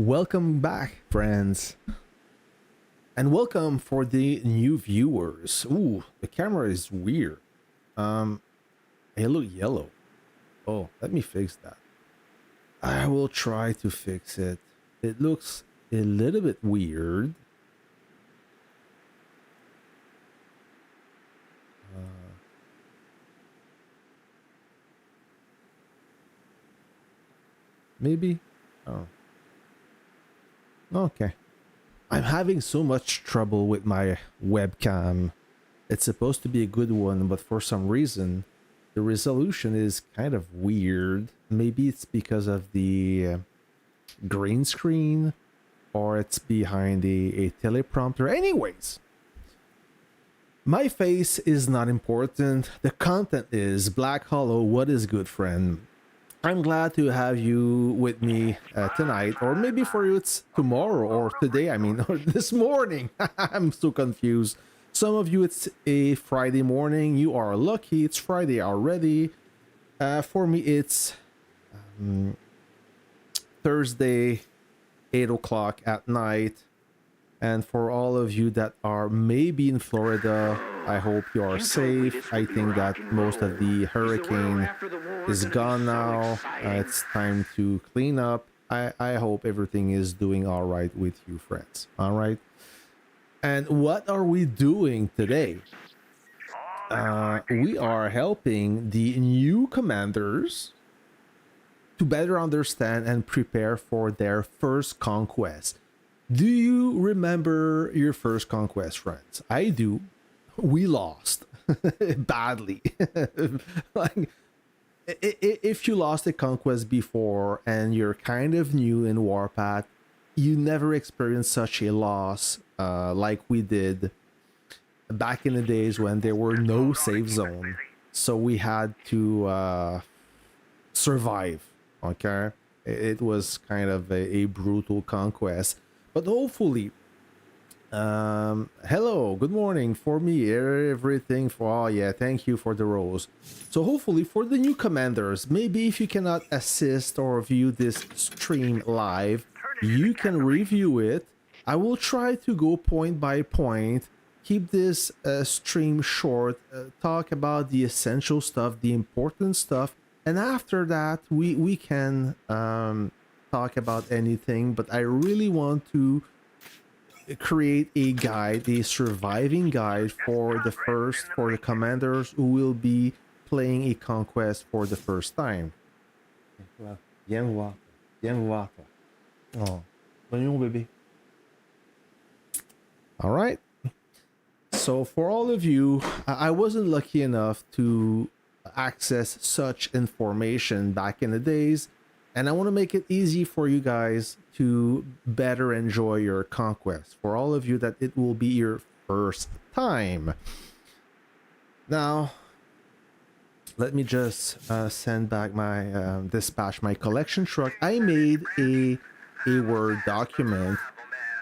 Welcome back, friends, and welcome for the new viewers. Ooh, the camera is weird. It look yellow. Oh, let me fix that. I will try to fix it. It looks a little bit weird. Maybe. Oh, okay. I'm having so much trouble with my webcam. It's supposed to be a good one, but for some reason, the resolution is kind of weird. Maybe it's because of the green screen, or it's behind a teleprompter. Anyways, my face is not important. The content is. Black Hollow, what is good, friend? I'm glad to have you with me tonight, or maybe for you it's tomorrow or today, I mean, or this morning. I'm so confused. Some of you it's a Friday morning. You are lucky. It's Friday already. For me, it's Thursday, 8 o'clock at night. And for all of you that are maybe in Florida, I hope you are safe. I think that most of the hurricane is gone now. It's time to clean up. I hope everything is doing all right with you, friends. All right. And what are we doing today? We are helping the new commanders to better understand and prepare for their first conquest. Do you remember your first conquest, friends? I do. We lost badly. Like, if you lost a conquest before and you're kind of new in Warpath, you never experienced such a loss like we did back in the days when there were no safe zone. So we had to survive. Okay, it was kind of a brutal conquest. But hopefully, hello, good morning for me, everything for, oh yeah, thank you for the rose. So hopefully for the new commanders, maybe if you cannot assist or view this stream live, you can review it. I will try to go point by point, keep this stream short, talk about the essential stuff, the important stuff, and after that, we can talk about anything, but I really want to create a guide, a surviving guide for the commanders who will be playing a conquest for the first time. Viens voir, viens voir. Oh, voyons bébé. All right. So for all of you, I wasn't lucky enough to access such information back in the days. And I want to make it easy for you guys to better enjoy your conquest. For all of you that it will be your first time. Now, let me just send back my dispatch my collection truck. I made a Word document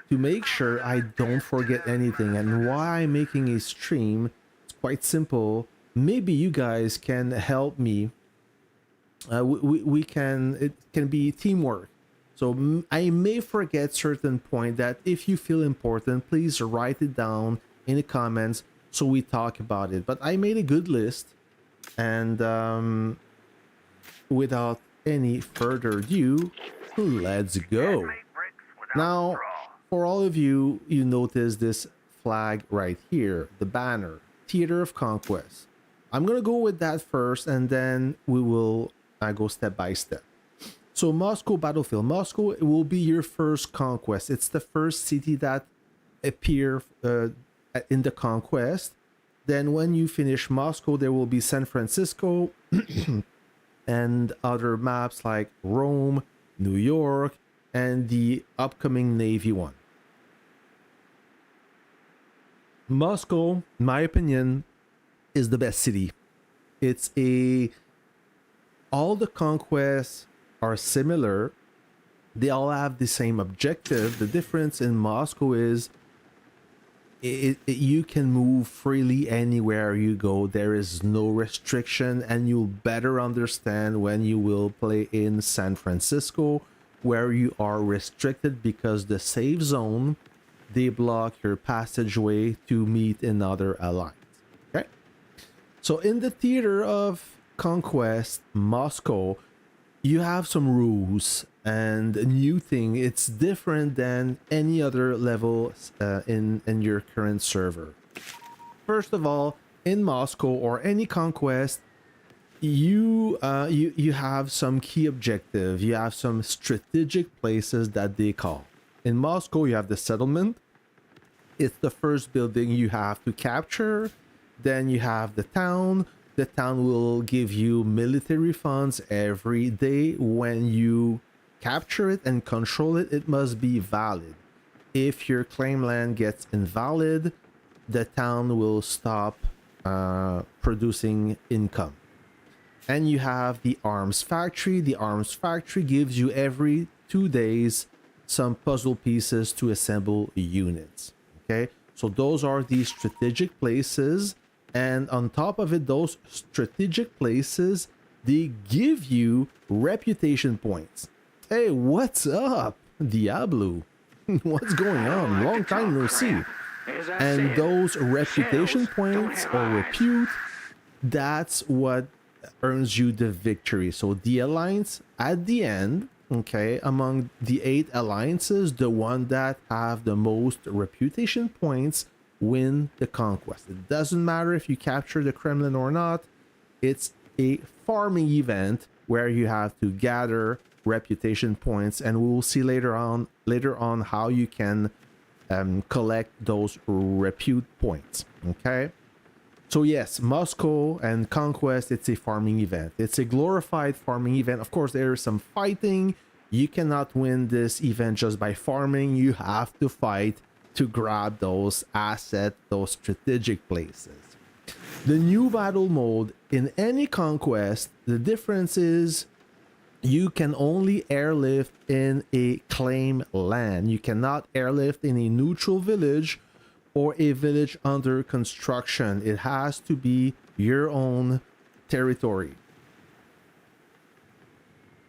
to make sure I don't forget anything. And why I'm making a stream, it's quite simple. Maybe you guys can help me. We can, it can be teamwork. So I may forget certain point that if you feel important, please write it down in the comments so we talk about it. But I made a good list, and without any further ado, let's go. Now, for all of you, you notice this flag right here, the banner, Theater of Conquest. I'm gonna go with that first, and then we will go step by step. So Moscow battlefield. Moscow will be your first conquest. It's the first city that appear in the conquest. Then when you finish Moscow, there will be San Francisco and other maps like Rome, New York, and the upcoming Navy one. Moscow, in my opinion, is the best city. It's all the conquests are similar. They all have the same objective. The difference in Moscow is you can move freely anywhere you go. There is no restriction, and you'll better understand when you will play in San Francisco where you are restricted because the safe zone, they block your passageway to meet another alliance. Okay, so in the theater of Conquest Moscow, you have some rules, and a new thing, it's different than any other level in your current server. First of all, in Moscow or any conquest, you have some key objective. You have some strategic places that they call. In Moscow, you have the settlement. It's the first building you have to capture. Then you have the town. The town will give you military funds every day. When you capture it and control it, it must be valid. If your claim land gets invalid, the town will stop producing income. And you have the arms factory. The arms factory gives you every 2 days some puzzle pieces to assemble units. Okay, so those are the strategic places. And on top of it, those strategic places, they give you reputation points. Hey, what's up, Diablo? What's going on? Long time no see. And those reputation points or repute, that's what earns you the victory. So the alliance at the end, okay, among the 8 alliances, the one that have the most reputation points win the conquest. It doesn't matter if you capture the Kremlin or not. It's a farming event where you have to gather reputation points, and we will see later on how you can collect those repute points. Okay, so yes, Moscow and Conquest, it's a farming event. It's a glorified farming event. Of course, there is some fighting. You cannot win this event just by farming. You have to fight to grab those assets, those strategic places. The new battle mode in any conquest, the difference is you can only airlift in a claim land. You cannot airlift in a neutral village or a village under construction. It has to be your own territory.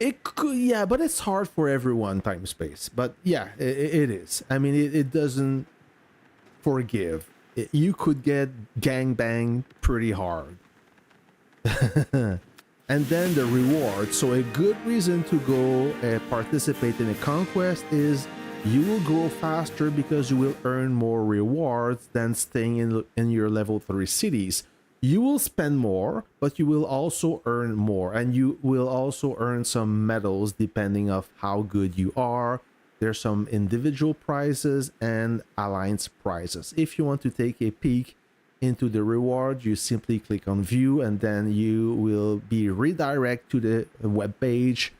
It could, yeah, but it's hard for everyone, time space. But yeah, it is. I mean, it doesn't forgive. You could get gangbang pretty hard. And then the reward. So a good reason to go participate in a conquest is you will grow faster because you will earn more rewards than staying in your level 3 cities. You will spend more, but you will also earn more, and you will also earn some medals depending of how good you are. There's some individual prizes and alliance prizes. If you want to take a peek into the reward, you simply click on view, and then you will be redirected to the web page.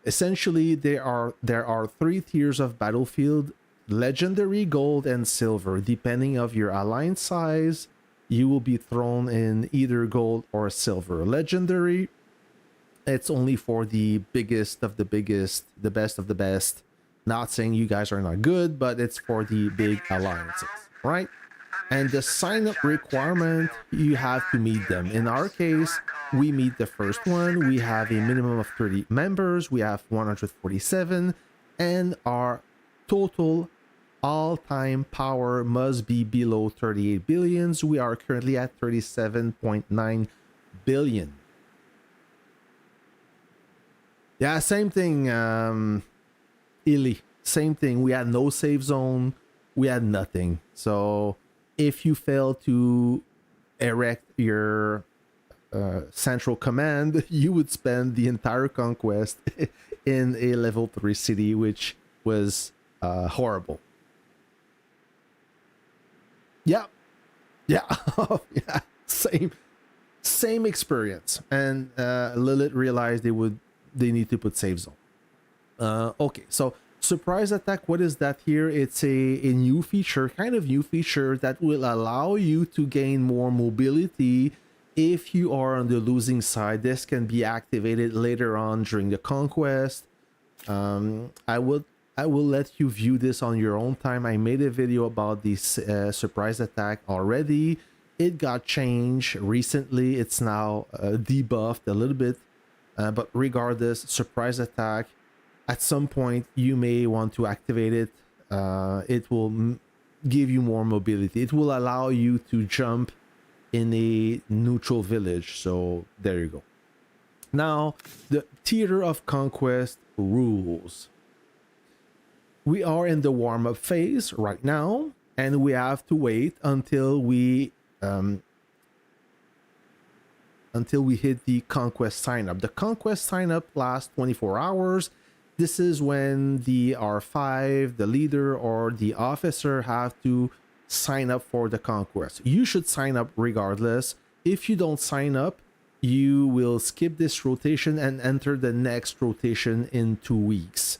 Essentially, there are 3 tiers of battlefield: legendary, gold, and silver. Depending of your alliance size, you will be thrown in either gold or silver. Legendary, it's only for the biggest of the biggest, the best of the best. Not saying you guys are not good, but it's for the big alliances, right? And the sign-up requirement, you have to meet them. In our case, we meet the first one. We have a minimum of 30 members. We have 147, and our total all-time power must be below 38 billions. We are currently at 37.9 billion. Yeah, same thing, Illy. Same thing. We had no save zone. We had nothing. So if you fail to erect your central command, you would spend the entire conquest in a level 3 city, which was horrible. Yeah, yeah, yeah. Same experience. And Lilith realized they need to put save zone. Okay, so surprise attack. What is that here? It's a new feature, kind of new feature that will allow you to gain more mobility if you are on the losing side. This can be activated later on during the conquest. I will let you view this on your own time. I made a video about this surprise attack already. It got changed recently. It's now debuffed a little bit. But regardless, surprise attack, At some point, you may want to activate it. It will give you more mobility. It will allow you to jump in a neutral village. So there you go. Now, the Theater of Conquest rules. We are in the warm-up phase right now, and we have to wait until we hit the conquest sign up. The conquest sign up lasts 24 hours. This is when the R5, the leader, or the officer have to sign up for the conquest. You should sign up regardless. If you don't sign up, you will skip this rotation and enter the next rotation in 2 weeks.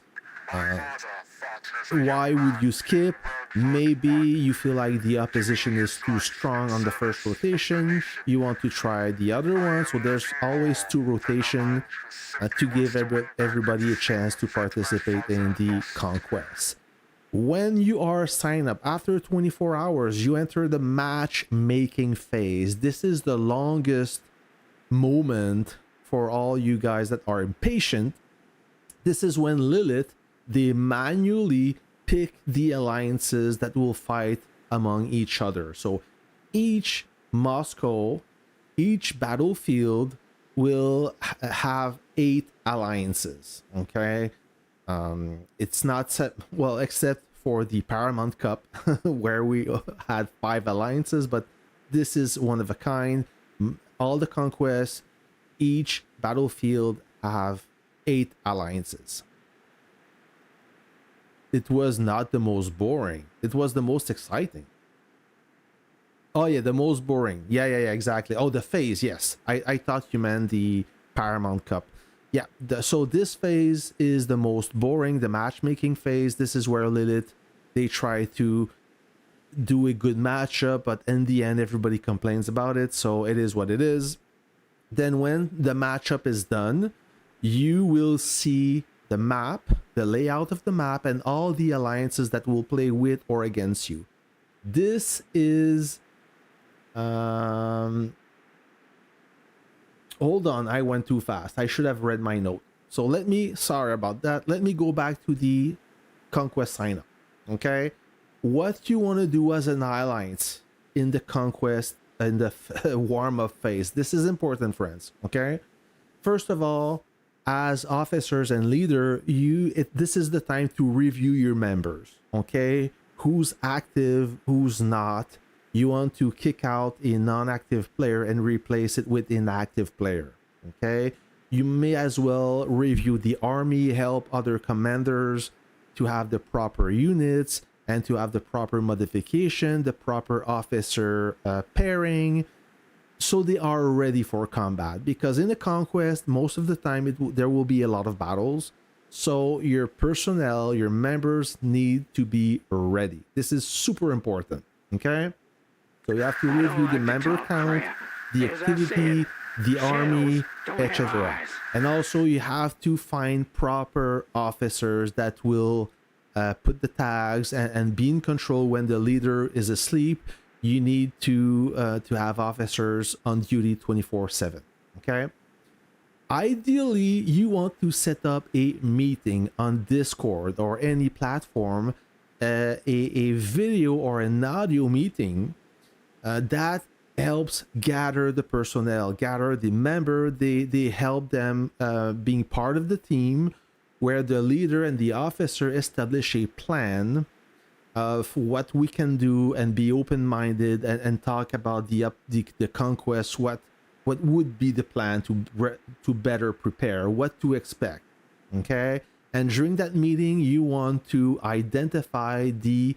Why would you skip? Maybe you feel like the opposition is too strong on the first rotation. You want to try the other one. So there's always 2 rotations to give everybody a chance to participate in the conquest. When you are signed up, after 24 hours, you enter the matchmaking phase. This is the longest moment for all you guys that are impatient. This is when Lilith, they manually pick the alliances that will fight among each other. So each Moscow, each battlefield will have 8 alliances. Okay, it's not set well, except for the Paramount Cup where we had 5 alliances, but this is one of a kind. All the conquests, each battlefield have 8 alliances. It was not the most boring. It was the most exciting. Oh yeah, the most boring. Yeah, exactly. Oh, the phase, yes. I thought you meant the Paramount Cup. Yeah, so this phase is the most boring, the matchmaking phase. This is where Lilith, they try to do a good matchup, but in the end, everybody complains about it. So it is what it is. Then when the matchup is done, you will see the map, the layout of the map, and all the alliances that will play with or against you. This is hold on, I went too fast. I should have read my note. So sorry about that. Let me go back to the conquest sign up. Okay, what you want to do as an alliance in the conquest in the warm-up phase. This is important, friends. Okay, first of all, as officers and leader, this is the time to review your members. Okay, who's active, who's not. You want to kick out a non-active player and replace it with an active player. Okay, you may as well review the army, help other commanders to have the proper units and to have the proper modification, the proper officer pairing, so they are ready for combat. Because in the conquest, most of the time there will be a lot of battles, so your personnel, your members need to be ready. This is super important. Okay, so you have to review the member count, the activity, the army, etc. And also you have to find proper officers that will put the tags and be in control when the leader is asleep. You need to have officers on duty 24/7. Okay, ideally you want to set up a meeting on Discord or any platform, a video or an audio meeting that helps gather the personnel, gather the member. They help them being part of the team, where the leader and the officer establish a plan of what we can do and be open-minded and talk about the conquest, what would be the plan to better prepare, what to expect. Okay, and during that meeting you want to identify the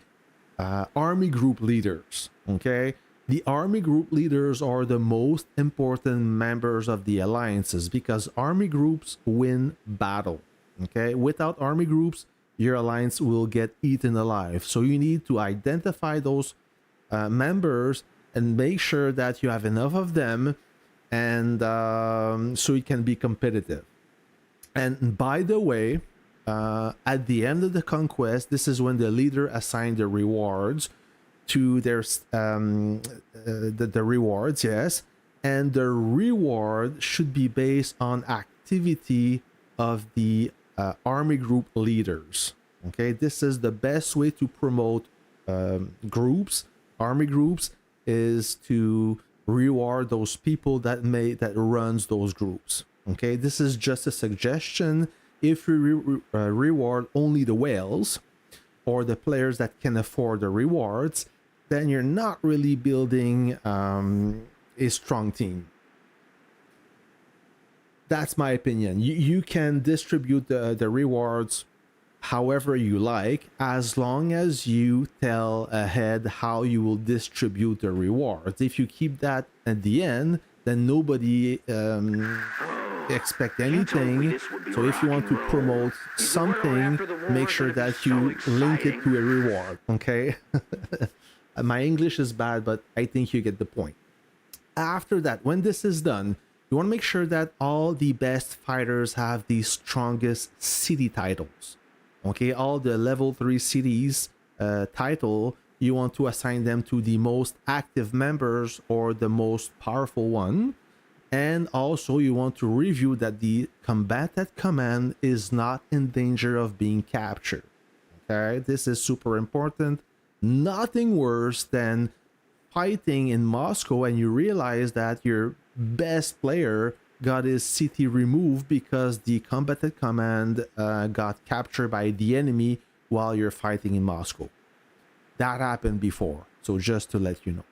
army group leaders. Okay, the army group leaders are the most important members of the alliances because army groups win battle. Okay, without army groups, your alliance will get eaten alive. So you need to identify those members and make sure that you have enough of them, and so you can be competitive. And by the way, at the end of the conquest, this is when the leader assigns the rewards to their the rewards, yes, and the reward should be based on activity of the army group leaders. Okay, this is the best way to promote groups, army groups, is to reward those people that runs those groups. Okay, this is just a suggestion. If you reward only the whales or the players that can afford the rewards, then you're not really building a strong team. That's my opinion. You can distribute the rewards however you like, as long as you tell ahead how you will distribute the rewards. If you keep that at the end, then nobody expect anything. So if you want to promote something, make sure that you link it to a reward. Okay. My English is bad, but I think you get the point. After that, when this is done, you want to make sure that all the best fighters have the strongest city titles. Okay, all the level 3 cities title, you want to assign them to the most active members or the most powerful one. And also you want to review that the combatant command is not in danger of being captured. Okay, this is super important. Nothing worse than fighting in Moscow and you realize that your best player got his city removed because the combatant command got captured by the enemy while you're fighting in Moscow. That happened before, so just to let you know.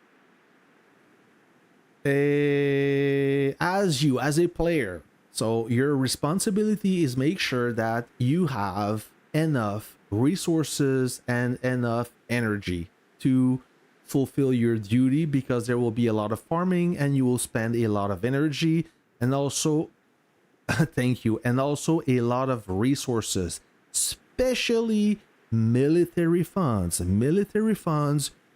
As a player, so your responsibility is make sure that you have enough resources and enough energy to fulfill your duty, because there will be a lot of farming and you will spend a lot of energy and also thank you, and also a lot of resources, especially military funds.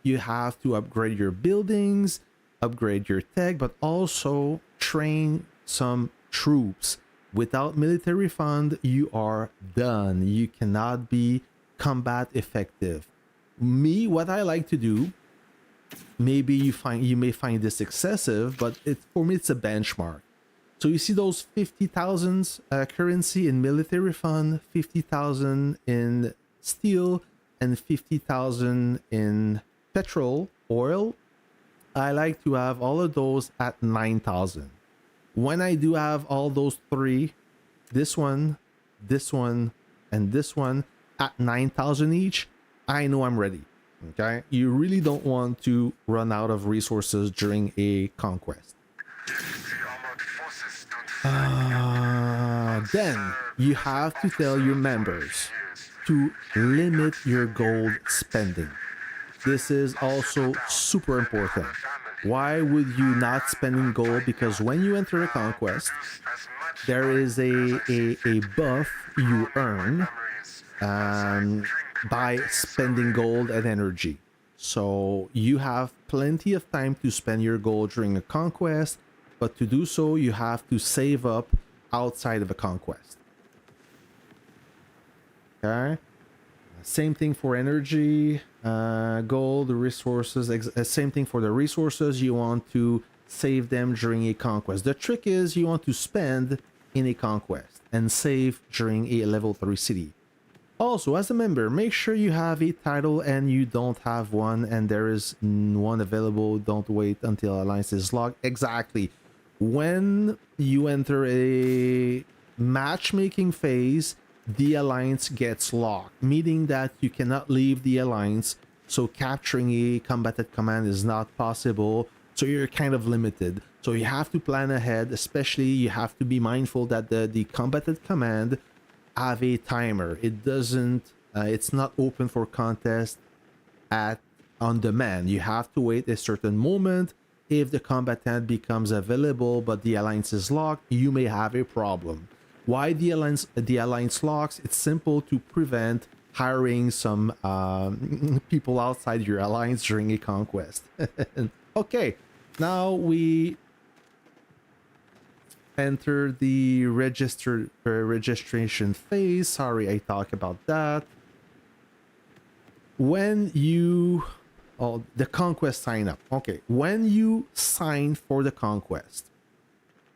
You have to upgrade your buildings, upgrade your tech, but also train some troops. Without military fund, you are done. You cannot be combat effective. What I like to do, maybe you may find this excessive, but for me it's a benchmark. So you see those 50,000 currency in military fund, 50,000 in steel, and 50,000 in petrol, oil. I like to have all of those at 9,000. When I do have all those three, this one, and this one at 9,000 each, I know I'm ready. Okay, you really don't want to run out of resources during a conquest. Then you have to tell your members to limit your gold spending. This is also super important. Why would you not spending gold? Because when you enter a conquest, there is a buff you earn by spending gold and energy. So you have plenty of time to spend your gold during a conquest, but to do so, you have to save up outside of a conquest. Okay. Same thing for energy, gold, resources. Same thing for the resources. You want to save them during a conquest. The trick is you want to spend in a conquest and save during a level 3 city. Also, as a member, make sure you have a title and you don't have one and there is one available. Don't wait until alliance is locked. Exactly. When you enter a matchmaking phase, the alliance gets locked, meaning that you cannot leave the alliance. So capturing a combatant command is not possible. So you're kind of limited. So you have to plan ahead, especially you have to be mindful that the combatant command have a timer. It doesn't, it's not open for contest on demand. You have to wait a certain moment. If the combatant becomes available but the alliance is locked, you may have a problem. Why the alliance locks? It's simple to prevent hiring some people outside your alliance during a conquest. Okay, now we enter the registration phase. Sorry, I talked about that. When you the conquest sign up. Okay, when you sign for the conquest,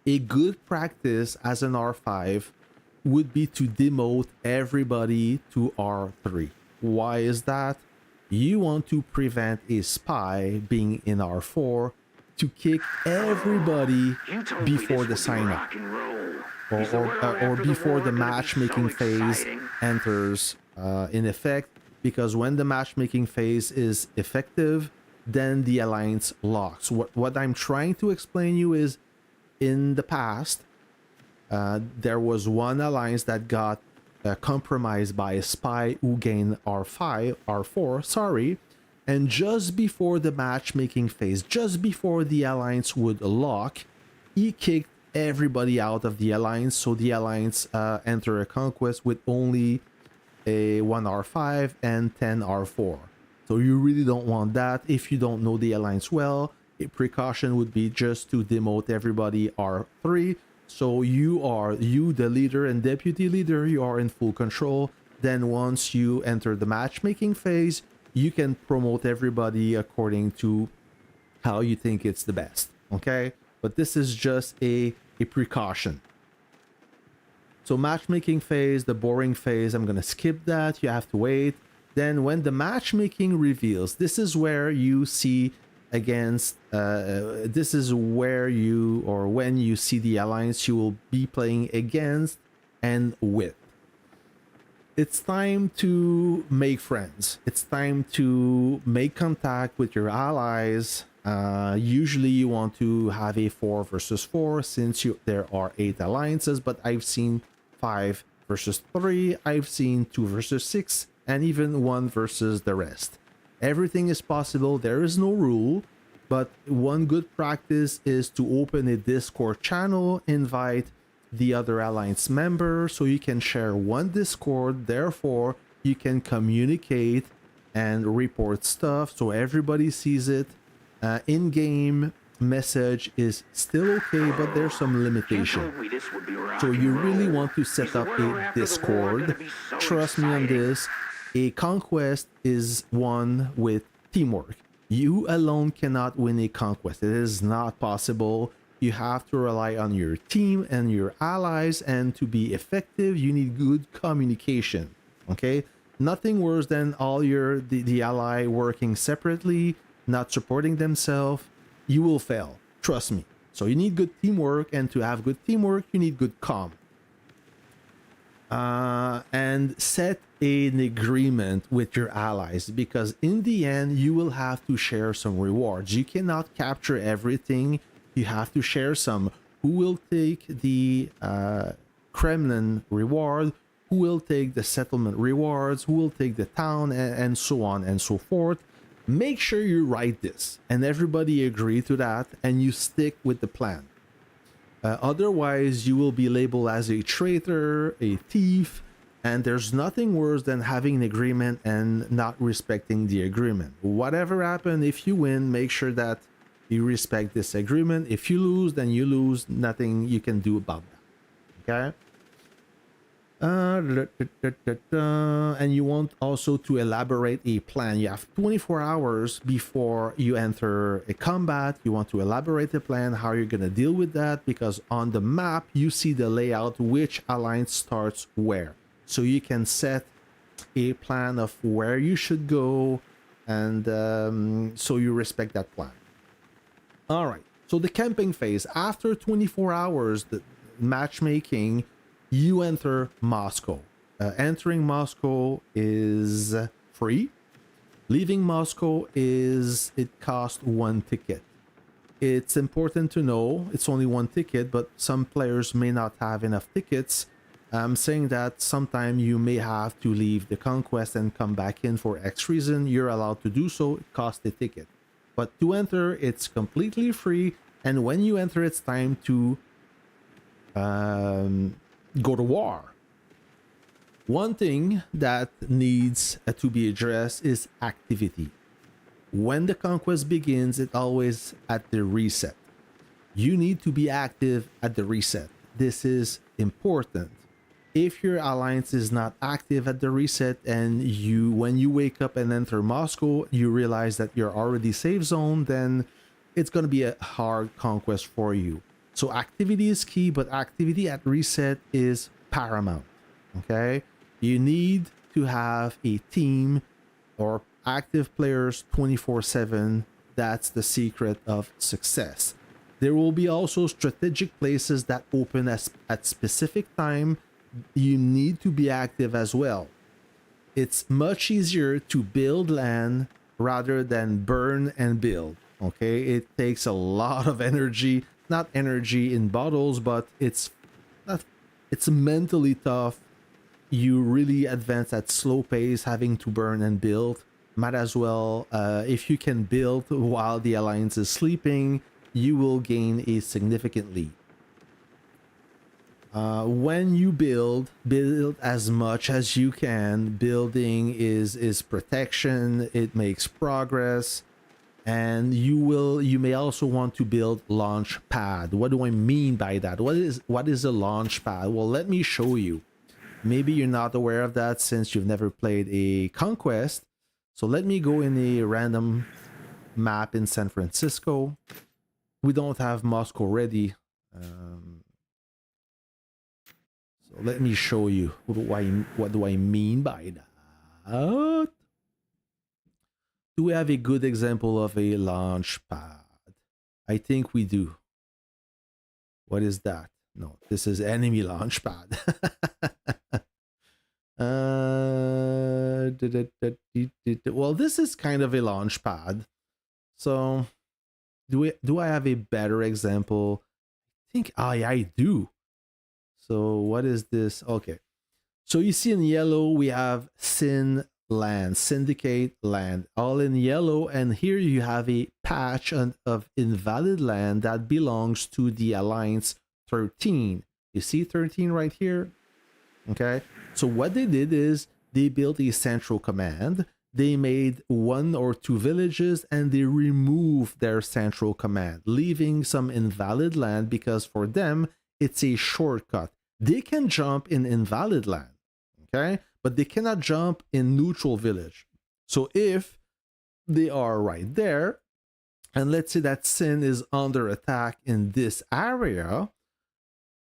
a good practice as an R5 would be to demote everybody to R3. Why is that? You want to prevent a spy being in R4 to kick everybody before the sign up or before the matchmaking phase enters in effect, because when the matchmaking phase is effective, then the alliance locks. What I'm trying to explain you is, in the past, there was one alliance that got compromised by a spy who gained R4, sorry, and just before the matchmaking phase, just before the alliance would lock, he kicked everybody out of the alliance, so the alliance enter a conquest with only a 1 R5 and 10 R4. So you really don't want that. If you don't know the alliance well, a precaution would be just to demote everybody R3. So you the leader and deputy leader, you are in full control. Then once you enter the matchmaking phase, you can promote everybody according to how you think it's the best. Okay, but this is just a precaution. So matchmaking phase, the boring phase, I'm gonna skip that. You have to wait. Then when the matchmaking reveals, this is where you see against, this is where you, or when you see the alliance you will be playing against and with. It's time to make friends. It's time to make contact with your allies. Usually you want to have a 4 versus 4 since there are 8 alliances, but I've seen 5 versus 3, I've seen 2 versus 6, and even 1 versus the rest. Everything is possible, there is no rule, but one good practice is to open a Discord channel, invite the other alliance member so you can share one Discord, therefore you can communicate and report stuff so everybody sees it. In-game message is still okay, but there's some limitation. So you really want to set up a Discord. Trust me on this. A conquest is won with teamwork. You alone cannot win a conquest. It is not possible. You have to rely on your team and your allies, and to be effective, you need good communication. Okay? Nothing worse than all the ally working separately, not supporting themselves. You will fail. Trust me. So you need good teamwork, and to have good teamwork, you need good comm. And set an agreement with your allies, because in the end, you will have to share some rewards. You cannot capture everything. You have to share some. Who will take the Kremlin reward? Who will take the settlement rewards? Who will take the town? And so on and so forth. Make sure you write this and everybody agree to that, and you stick with the plan. Otherwise, you will be labeled as a traitor, a thief, and there's nothing worse than having an agreement and not respecting the agreement. Whatever happened, if you win, make sure that you respect this agreement. If you lose, then you lose. Nothing you can do about that. Okay? And you want also to elaborate a plan. You have 24 hours before you enter a combat. You want to elaborate a plan, how you're going to deal with that, because on the map you see the layout, which alliance starts where. So you can set a plan of where you should go, and so you respect that plan. All right. So the camping phase, after 24 hours, the matchmaking, you enter Moscow. Entering Moscow is free. Leaving Moscow it costs 1 ticket. It's important to know it's only 1 ticket, but some players may not have enough tickets. I'm saying that sometime you may have to leave the conquest and come back in for X reason. You're allowed to do so. It costs a ticket. But to enter, it's completely free. And when you enter, it's time to go to war. One thing that needs to be addressed is activity. When the conquest begins, it always at the reset. You need to be active at the reset. This is important. If your alliance is not active at the reset, and when you wake up and enter Moscow, you realize that you're already safe zone, then it's going to be a hard conquest for you. So activity is key, but activity at reset is paramount. Okay, you need to have a team or active players 24/7. That's the secret of success. There will be also strategic places that open at specific time. You need to be active as well. It's much easier to build land rather than burn and build. Okay, it takes a lot of energy, not energy in bottles, but it's mentally tough. You really advance at slow pace, having to burn and build. Might as well, if you can build while the alliance is sleeping, you will gain a significant lead. When you build as much as you can. Building is protection. It makes progress, and you may also want to build launch pad. What do I mean by that? What is a launch pad? Well, let me show you. Maybe you're not aware of that since you've never played a Conquest. So let me go in a random map in San Francisco. We don't have Moscow ready. So let me show you what do I mean by that. Do we have a good example of a launch pad? I think we do. What is that? No, this is enemy launch pad. Well, this is kind of a launch pad. So do I have a better example? I think I do. So what is this? Okay. So you see in yellow we have land, syndicate land, all in yellow, and here you have a patch of invalid land that belongs to the Alliance 13. You see 13 right here? Okay. So what they did is they built a central command. They made 1 or 2 villages and they removed their central command, leaving some invalid land because for them, it's a shortcut. They can jump in invalid land, okay? But they cannot jump in neutral village. So if they are right there, and let's say that Sin is under attack in this area,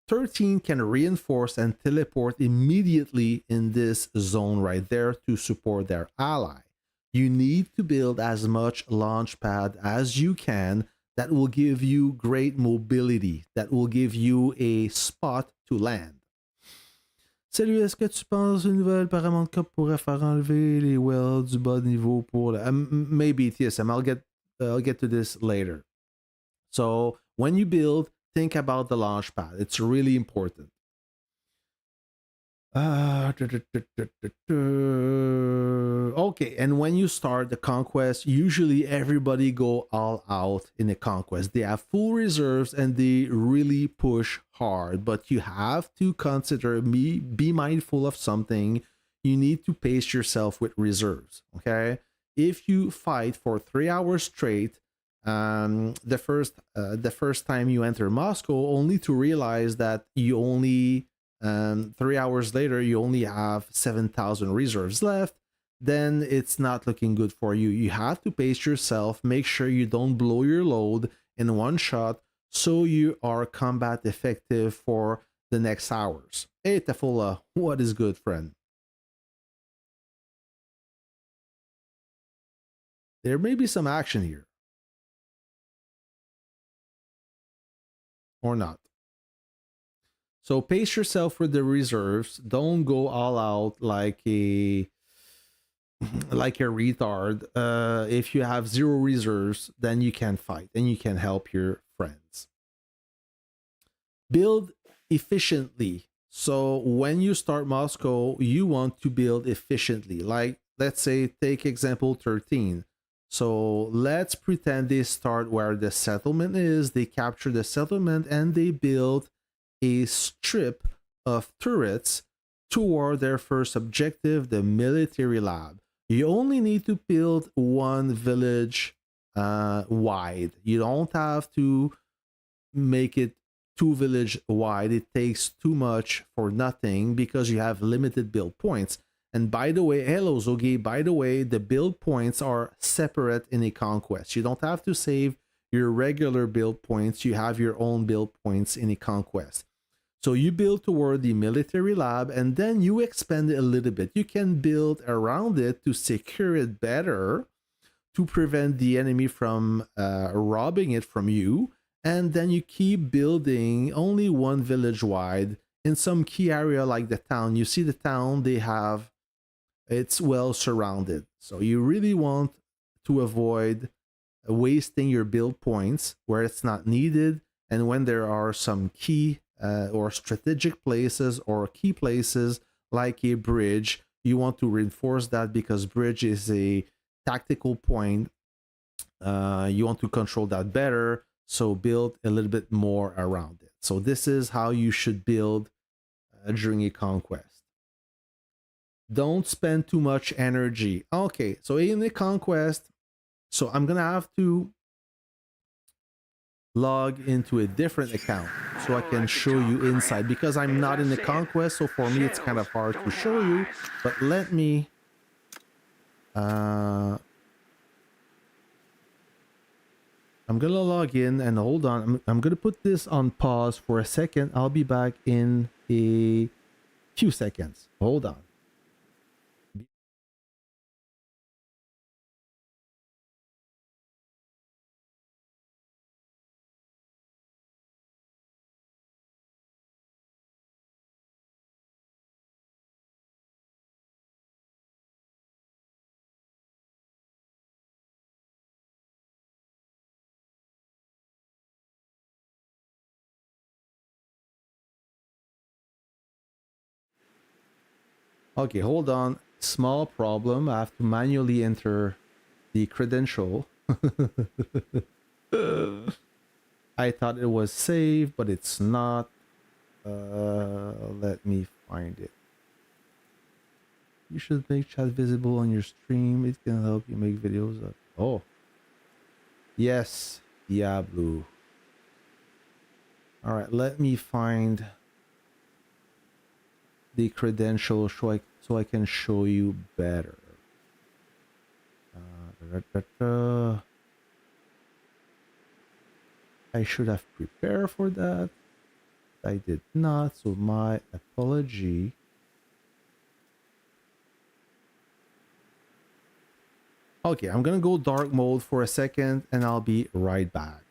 13 can reinforce and teleport immediately in this zone right there to support their ally. You need to build as much launch pad as you can. That will give you great mobility. That will give you a spot to land. Salut, est-ce que tu penses une nouvelle Paramount Cup pourrait faire enlever les wells du bas de niveau pour le... maybe TSM. I'll get to this later. So when you build, think about the launch pad. It's really important. Okay, and when you start the Conquest, usually everybody go all out in the Conquest. They have full reserves and they really push hard, but you have to consider, be mindful of something. You need to pace yourself with reserves, okay? If you fight for 3 hours straight, the first time you enter Moscow, only to realize that you only 3 hours later you only have 7,000 reserves left, then it's not looking good for you. You have to pace yourself, make sure you don't blow your load in one shot, so you are combat effective for the next hours. Hey Tafula, what is good, friend? There may be some action here. Or not. So pace yourself with the reserves. Don't go all out like a retard. If you have 0 reserves, then you can fight and you can help your friends. Build efficiently. So when you start Moscow, you want to build efficiently. Like, let's say, take example 13. So let's pretend they start where the settlement is. They capture the settlement and they build a strip of turrets toward their first objective, the military lab. You only need to build 1 village wide. You don't have to make it 2 village wide. It takes too much for nothing because you have limited build points. And by the way, hello Zogi, by the way, the build points are separate in a Conquest. You don't have to save your regular build points. You have your own build points in a Conquest. So you build toward the military lab, and then you expand it a little bit. You can build around it to secure it better, to prevent the enemy from robbing it from you. And then you keep building only one village wide in some key area like the town. You see the town, it's well surrounded. So you really want to avoid wasting your build points where it's not needed, and when there are some key or strategic places or key places like a bridge, you want to reinforce that, because bridge is a tactical point. You want to control that better, so build a little bit more around it. So this is how you should build during a conquest. Don't spend too much energy. Okay, so in the conquest, so I'm gonna have to log into a different account so I can show you inside, because I'm not in the conquest, so for me it's kind of hard to show you. But let me I'm gonna log in, and hold on, I'm gonna put this on pause for a second. I'll be back in a few seconds. Hold on. Okay, hold on. Small problem. I have to manually enter the credential. I thought it was saved, but it's not. Let me find it. You should make chat visible on your stream. It can help you make videos. Oh. Yes. Diablo. All right, let me find the credential so I can show you better. I should have prepared for that. I did not, so my apology. Okay, I'm gonna go dark mode for a second, and I'll be right back.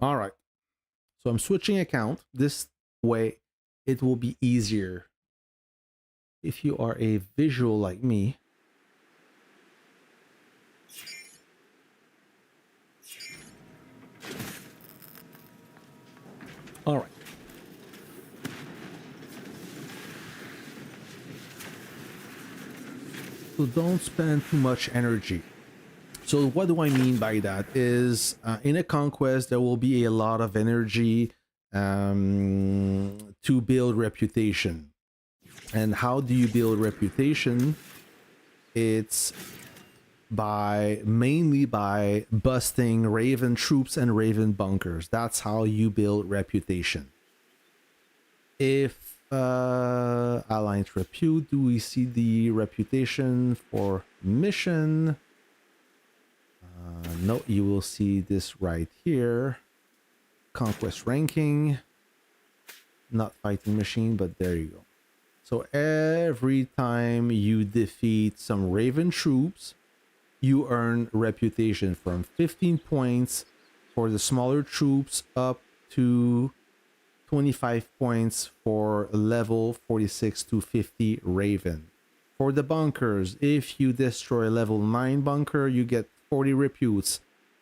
All right, so I'm switching account. This way it will be easier if you are a visual like me. All right. So don't spend too much energy. So what do I mean by that is in a conquest, there will be a lot of energy to build reputation. And how do you build reputation? It's mainly by busting Raven troops and Raven bunkers. That's how you build reputation. If Alliance Repute, do we see the reputation for mission? No, you will see this right here. Conquest ranking. Not fighting machine, but there you go. So every time you defeat some Raven troops, you earn reputation from 15 points for the smaller troops up to 25 points for level 46 to 50 Raven. For the bunkers, if you destroy level 9 bunker, you get 40 reputes.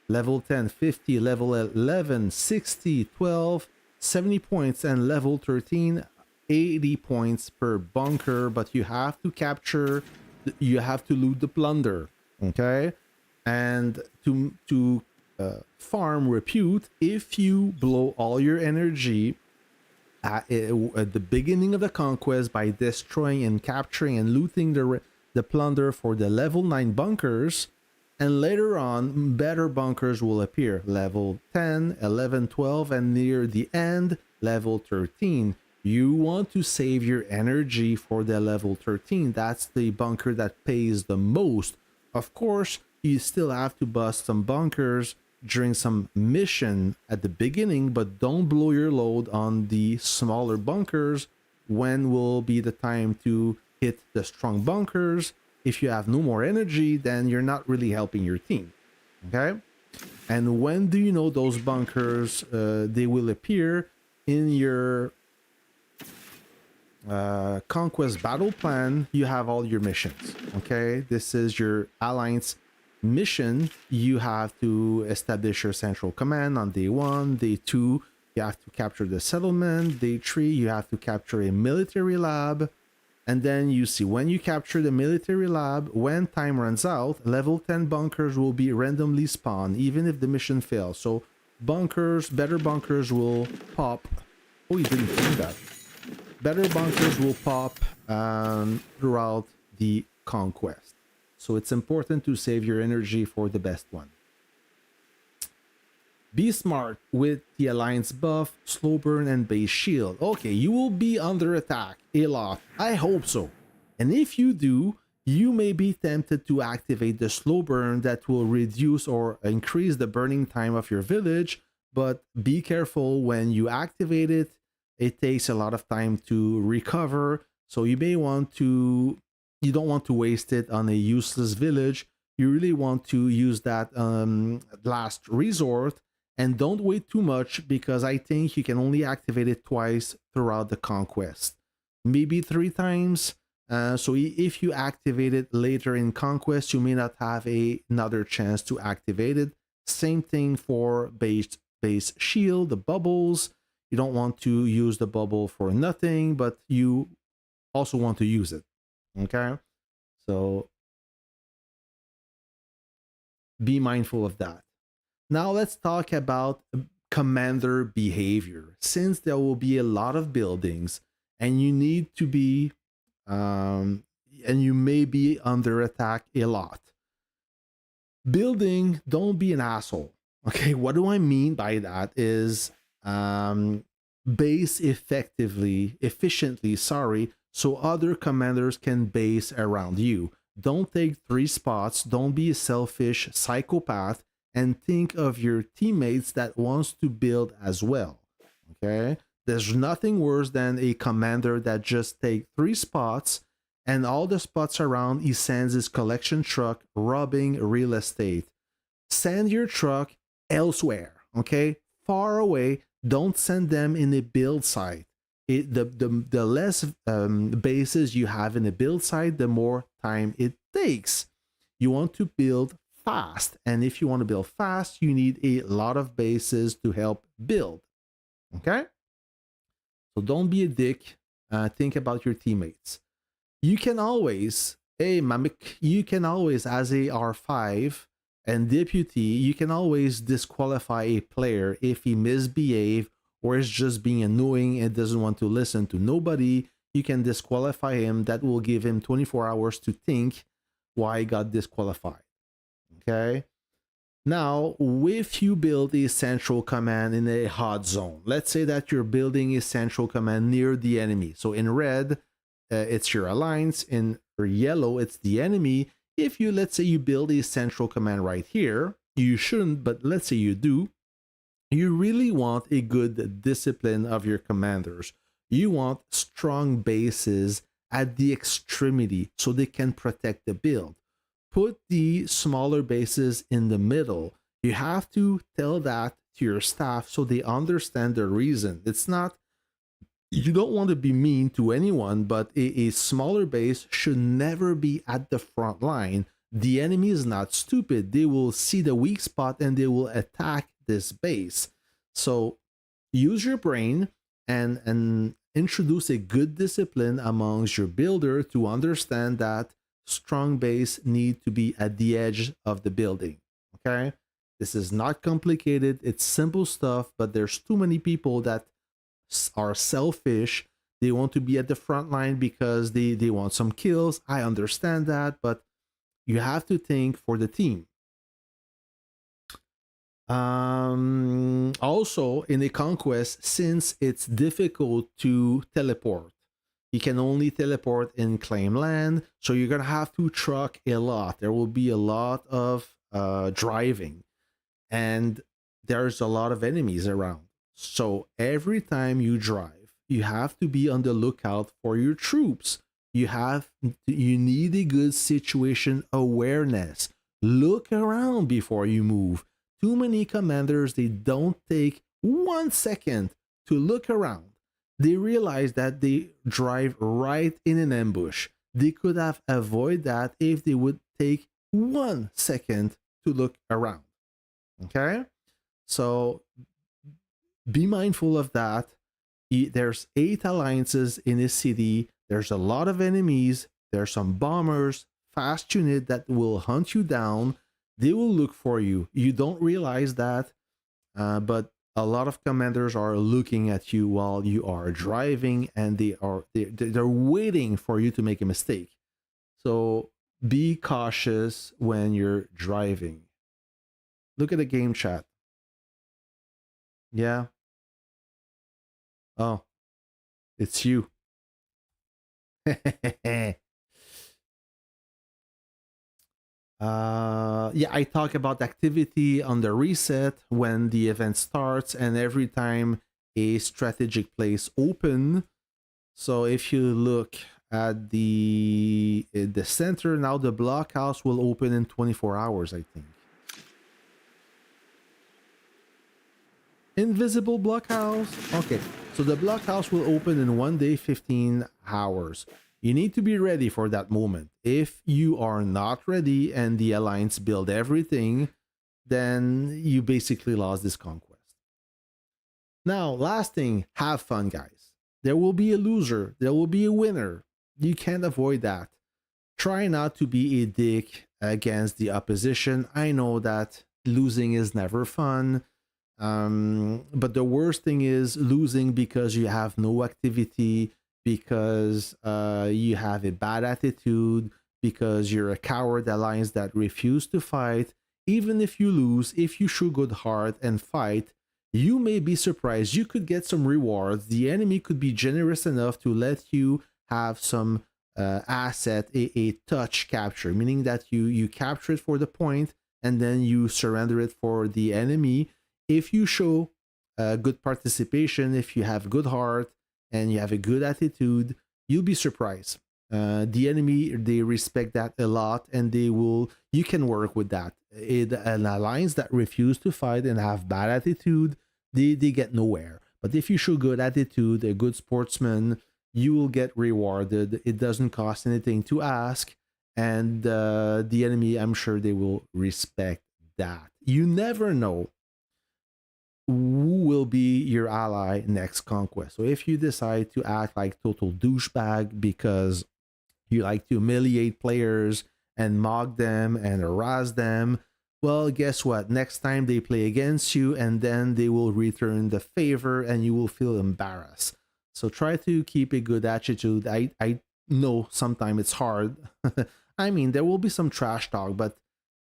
Level 10, 50, level 11, 60, 12, 70 points, and level 13, 80 points per bunker, but you have to capture, you have to loot the plunder, okay? And to farm repute, if you blow all your energy at the beginning of the conquest by destroying and capturing and looting the plunder for the level 9 bunkers, And later on, better bunkers will appear. Level 10, 11, 12, and near the end, level 13. You want to save your energy for the level 13. That's the bunker that pays the most. Of course, you still have to bust some bunkers during some mission at the beginning, but don't blow your load on the smaller bunkers. When will be the time to hit the strong bunkers? If you have no more energy, then you're not really helping your team. Okay? And when do you know those bunkers? They will appear in your conquest battle plan. You have all your missions. Okay? This is your alliance mission. You have to establish your central command on day 1. Day 2, you have to capture the settlement. Day 3, you have to capture a military lab. And then you see when you capture the military lab, when time runs out, level 10 bunkers will be randomly spawned, even if the mission fails. So bunkers, better bunkers will pop. Oh, you didn't think that. Better bunkers will pop throughout the conquest. So it's important to save your energy for the best one. Be smart with the alliance buff, slow burn, and base shield. Okay, you will be under attack a lot. I hope so. And if you do, you may be tempted to activate the slow burn that will reduce or increase the burning time of your village. But be careful when you activate it. It takes a lot of time to recover. So you may want to, you don't want to waste it on a useless village. You really want to use that last resort. And don't wait too much, because I think you can only activate it twice throughout the conquest. Maybe 3 times. So if you activate it later in conquest, you may not have another chance to activate it. Same thing for base shield, the bubbles. You don't want to use the bubble for nothing, but you also want to use it. Okay? So be mindful of that. Now let's talk about commander behavior. Since there will be a lot of buildings and you need to be, and you may be under attack a lot. Building, don't be an asshole. Okay, what do I mean by that is base efficiently, so other commanders can base around you. Don't take 3 spots, don't be a selfish psychopath, and think of your teammates that wants to build as well. Okay, there's nothing worse than a commander that just take 3 spots, and all the spots around he sends his collection truck robbing real estate. Send your truck elsewhere, okay, far away. Don't send them in a build site. The less bases you have in a build site, the more time it takes. You want to build fast, and if you want to build fast, you need a lot of bases to help build. Okay, so don't be a dick. Think about your teammates. You can always, hey Mamik, you can always, as a R5 and deputy, you can always disqualify a player if he misbehave or is just being annoying and doesn't want to listen to nobody. You can disqualify him. That will give him 24 hours to think why he got disqualified. Okay, now if you build a central command in a hot zone, let's say that you're building a central command near the enemy. So in red, it's your alliance. In yellow, it's the enemy. If you, let's say you build a central command right here, you shouldn't, but let's say you do, you really want a good discipline of your commanders. You want strong bases at the extremity so they can protect the build. Put the smaller bases in the middle. You have to tell that to your staff so they understand the reason. It's not, you don't want to be mean to anyone, but a smaller base should never be at the front line. The enemy is not stupid. They will see the weak spot and they will attack this base. So use your brain and introduce a good discipline amongst your builder to understand that strong base need to be at the edge of the building. Okay, this is not complicated. It's simple stuff, but there's too many people that are selfish. They want to be at the front line because they want some kills. I understand that, but you have to think for the team. Also, in a conquest, since it's difficult to teleport, you can only teleport in claim land, so you're gonna have to truck a lot. There will be a lot of driving, and there's a lot of enemies around. So every time you drive, you have to be on the lookout for your troops. You need a good situation awareness. Look around before you move. Too many commanders, they don't take 1 second to look around. They realize that they drive right in an ambush. They could have avoided that if they would take 1 second to look around. Okay? So be mindful of that. There's 8 alliances in this city. There's a lot of enemies. There's some bombers, fast unit that will hunt you down. They will look for you. You don't realize that, but a lot of commanders are looking at you while you are driving, and they're waiting for you to make a mistake. So be cautious when you're driving. Look at the game chat. Yeah. Oh, it's you. Yeah, I talk about activity on the reset when the event starts and every time a strategic place open. So if you look at the center now, the blockhouse will open in 24 hours, I think. Invisible blockhouse. Okay, so the blockhouse will open in 1 day, 15 hours. You need to be ready for that moment. If you are not ready and the alliance build everything, then you basically lost this conquest. Now, last thing, have fun, guys. There will be a loser, there will be a winner. You can't avoid that. Try not to be a dick against the opposition. I know that losing is never fun. But the worst thing is losing because you have no activity, because you have a bad attitude, because you're a coward alliance that refuse to fight. Even if you lose, if you show good heart and fight, you may be surprised. You could get some rewards. The enemy could be generous enough to let you have some asset, a touch capture, meaning that you capture it for the point and then you surrender it for the enemy. If you show good participation, if you have good heart and you have a good attitude, you'll be surprised. The enemy, they respect that a lot, and you can work with that. An alliance that refuse to fight and have bad attitude, they get nowhere. But if you show good attitude, a good sportsman, you will get rewarded. It doesn't cost anything to ask, and the enemy, I'm sure they will respect that. You never know who will be your ally next conquest. So if you decide to act like total douchebag because you like to humiliate players and mock them and harass them, well, guess what? Next time they play against you, and then they will return the favor and you will feel embarrassed. So try to keep a good attitude. I know sometimes it's hard. I mean, there will be some trash talk, but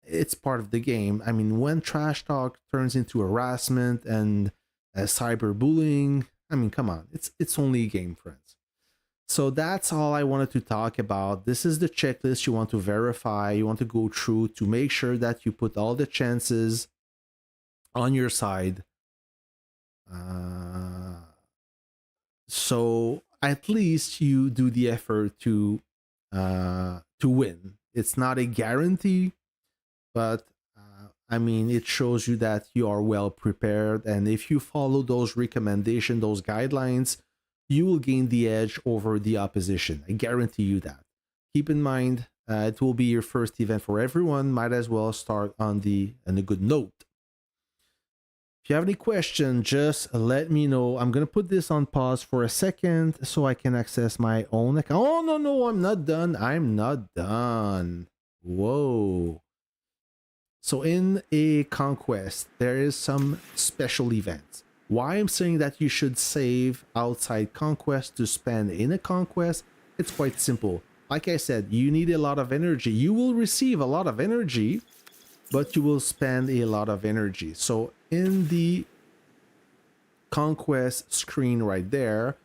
it's part of the game. I mean, when trash talk turns into harassment and cyberbullying, I mean, come on, it's only a game, friends. So that's all I wanted to talk about. This is the checklist you want to verify, you want to go through to make sure that you put all the chances on your side. So at least you do the effort to win. It's not a guarantee, but I mean, it shows you that you are well prepared, and if you follow those recommendations, those guidelines, you will gain the edge over the opposition. I guarantee you that. Keep in mind, it will be your first event for everyone. Might as well start on a good note. If you have any question, just let me know. I'm gonna put this on pause for a second so I can access my own account. Oh no, I'm not done. I'm not done. Whoa. So in a conquest, there is some special events. Why I'm saying that you should save outside conquest to spend in a conquest, it's quite simple. Like I said, you need a lot of energy. You will receive a lot of energy but you will spend a lot of energy. So in the conquest screen right there,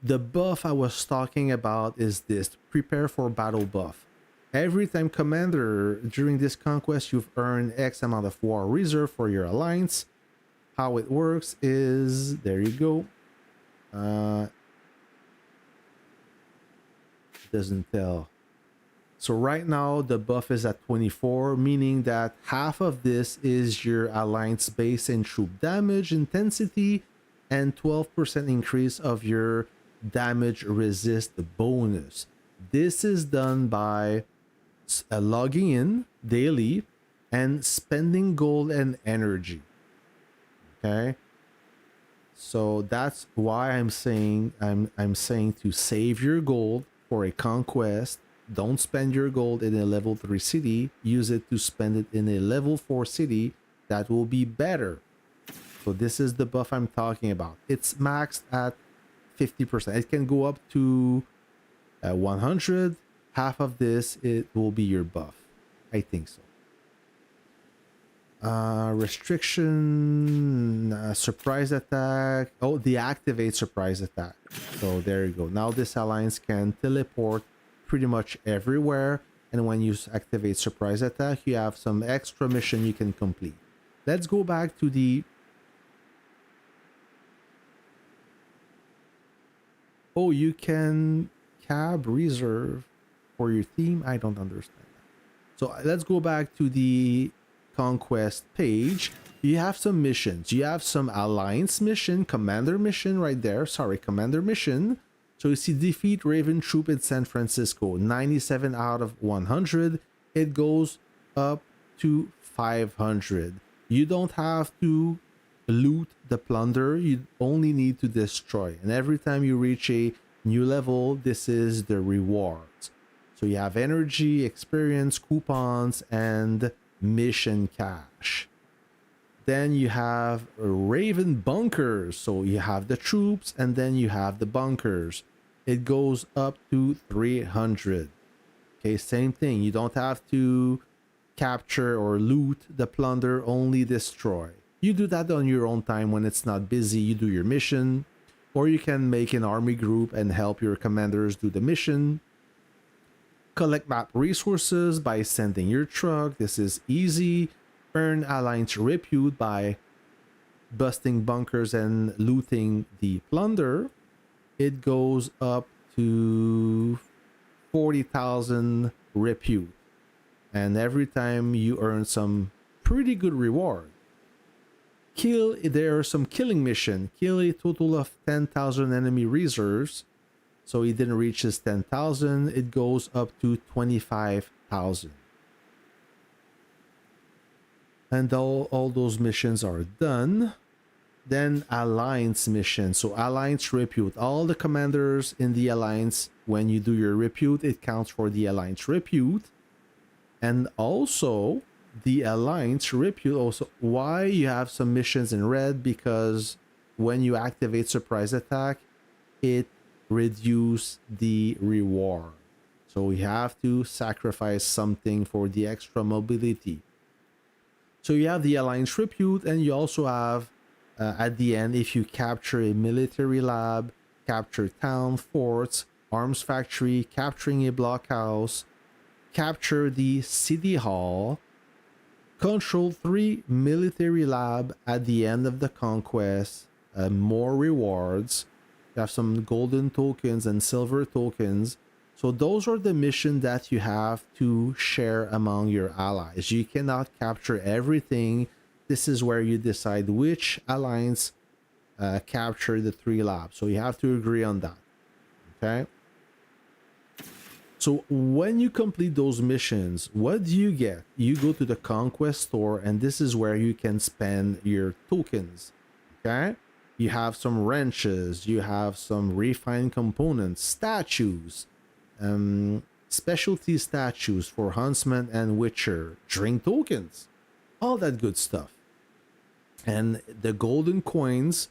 the buff I was talking about is this prepare for battle buff. Every time commander during this conquest, you've earned X amount of war reserve for your alliance. How it works is, there you go. Doesn't tell. So right now the buff is at 24, meaning that half of this is your alliance base and troop damage intensity, and 12% increase of your damage resist bonus. This is done by logging in daily and spending gold and energy. Okay, so that's why I'm saying to save your gold for a conquest. Don't spend your gold in a level 3 city. Use it to spend it in a level 4 city. That will be better. So this is the buff I'm talking about. It's maxed at 50%. It can go up to 100. Half of this, it will be your buff. I think so. Restriction, surprise attack. Oh, deactivate surprise attack. So there you go. Now this alliance can teleport pretty much everywhere, and when you activate surprise attack, you have some extra mission you can complete. Let's go back to the you can cab reserve for your team. I don't understand that. So let's go back to the conquest page. You have some missions. You have some alliance mission, commander mission right there. Sorry, commander mission. So you see defeat Raven troop in San Francisco, 97 out of 100. It goes up to 500. You don't have to loot the plunder. You only need to destroy. And every time you reach a new level, this is the rewards. So you have energy, experience, coupons, and mission cash. Then you have Raven bunkers. So you have the troops and then you have the bunkers. It goes up to 300. Okay, same thing. You don't have to capture or loot the plunder, only destroy. You do that on your own time when it's not busy. You do your mission, or you can make an army group and help your commanders do the mission. Collect map resources by sending your truck. This is easy. Earn alliance repute by busting bunkers and looting the plunder. It goes up to 40,000 repute, and every time you earn some pretty good reward. There are some killing mission. Kill a total of 10,000 enemy reserves. So he didn't reach his 10,000. It goes up to 25,000. And all those missions are done. Then alliance mission. So alliance repute. All the commanders in the alliance, when you do your repute, it counts for the alliance repute. And also the alliance repute. Also, why you have some missions in red? Because when you activate surprise attack, it reduce the reward. So we have to sacrifice something for the extra mobility. So you have the alliance repute, and you also have at the end, if you capture a military lab, capture town, forts, arms factory, capturing a blockhouse, capture the city hall, control 3 military lab at the end of the conquest, more rewards. You have some golden tokens and silver tokens. So those are the missions that you have to share among your allies. You cannot capture everything. This is where you decide which alliance capture the 3 labs. So you have to agree on that. Okay. So when you complete those missions, what do you get? You go to the Conquest store, and this is where you can spend your tokens. Okay. You have some wrenches, you have some refined components, statues, specialty statues for Huntsman and Witcher, drink tokens, all that good stuff. And the golden coins,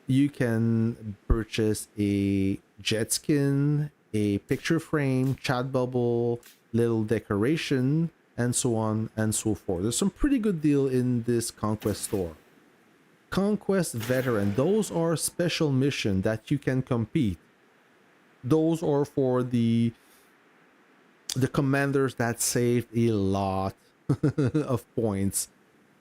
you can purchase a jet skin, a picture frame, chat bubble, little decoration, and so on and so forth. There's some pretty good deal in this Conquest store. Conquest Veteran, those are special mission that you can compete. Those are for the commanders that saved a lot of points.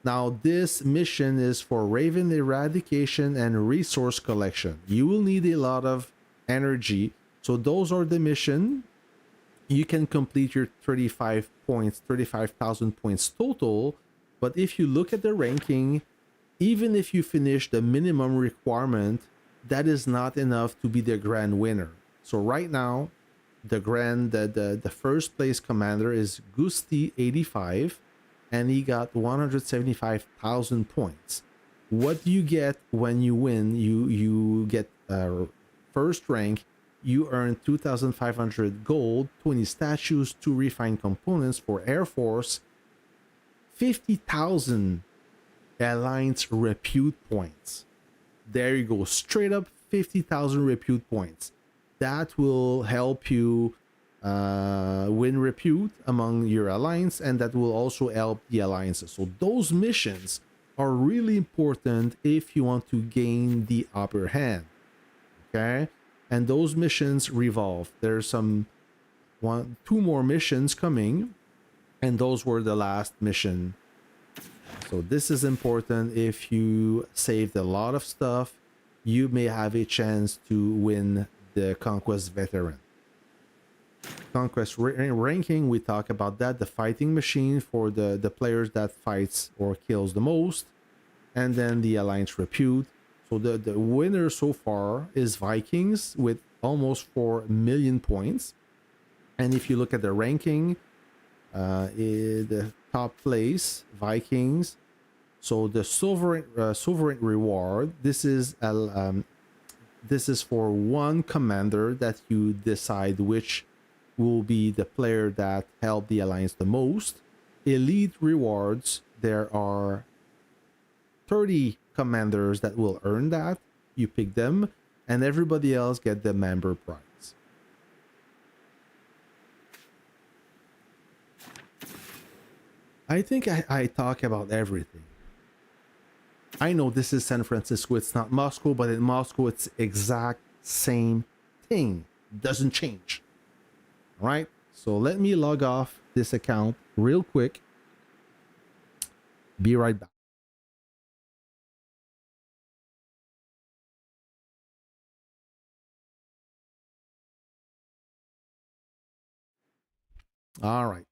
Now this mission is for Raven eradication and resource collection. You will need a lot of energy, so those are the mission. You can complete your 35 points, 35,000 points total. But if you look at the ranking, even if you finish the minimum requirement, that is not enough to be the grand winner. So right now, the first place commander is Gusti 85, and he got 175,000 points. What do you get when you win? You get first rank. You earn 2,500 gold, 20 statues, 2 refined components for Air Force, 50,000 Alliance repute points. There you go, straight up 50,000 repute points. That will help you win repute among your alliance, and that will also help the alliances. So those missions are really important if you want to gain the upper hand. Okay, and those missions revolve. There's two more missions coming, and those were the last mission. So this is important. If you saved a lot of stuff, you may have a chance to win the Conquest Veteran. Conquest ranking, we talk about that. The fighting machine for the players that fights or kills the most, and then the Alliance repute. So the winner so far is Vikings with almost 4 million points. And if you look at the ranking, the top place, Vikings. So the sovereign reward, this is for one commander that you decide which will be the player that helped the alliance the most. Elite rewards, there are 30 commanders that will earn that. You pick them, and everybody else get the member prize. I think I talk about everything. I know this is San Francisco, it's not Moscow, but in Moscow it's exact same thing. Doesn't change. All right, so let me log off this account real quick. Be right back. All right.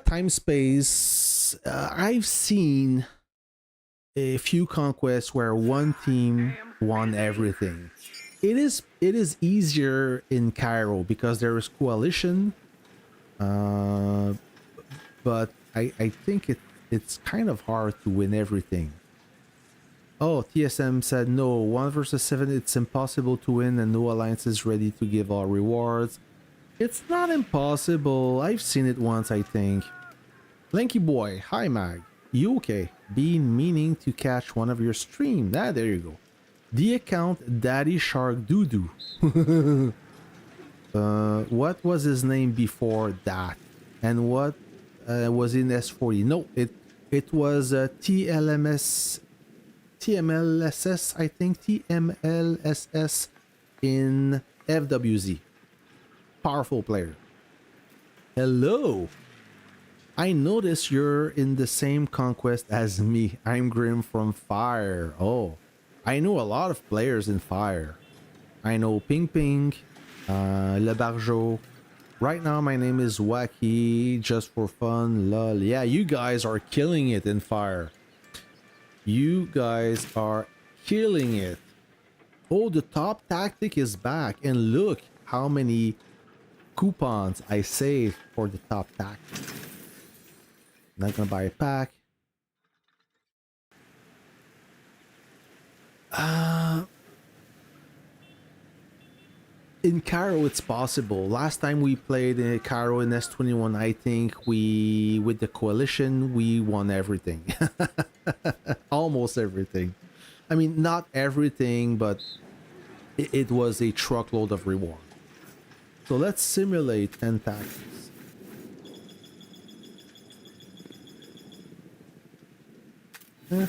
Time space. I've seen a few conquests where one team won everything. It is easier in Cairo because there is coalition. But I think it's kind of hard to win everything. Oh, TSM said no, 1 versus 7, it's impossible to win and no alliance is ready to give all rewards. It's not impossible. I've seen it once, I think. Lanky boy, hi Mag. You okay? Been meaning to catch one of your stream. Ah, there you go. The account Daddy Shark Doodoo. What was his name before that? And what was in S40? No, it was TMLSS, I think. TMLSS in FWZ. Powerful player. Hello. I notice you're in the same conquest as me. I'm Grim from Fire. Oh, I know a lot of players in Fire. I know Ping Ping, Le Barjo. Right now my name is Wacky, just for fun, lol. Yeah, you guys are killing it in Fire. You guys are killing it. Oh, the top tactic is back, and look how many coupons I saved for the top tactic. Not gonna buy a pack. In Cairo it's possible. Last time we played in Cairo in S21, I think with the coalition we won everything. Almost everything. I mean, not everything, but it was a truckload of reward. So let's simulate 10 tactics. Eh.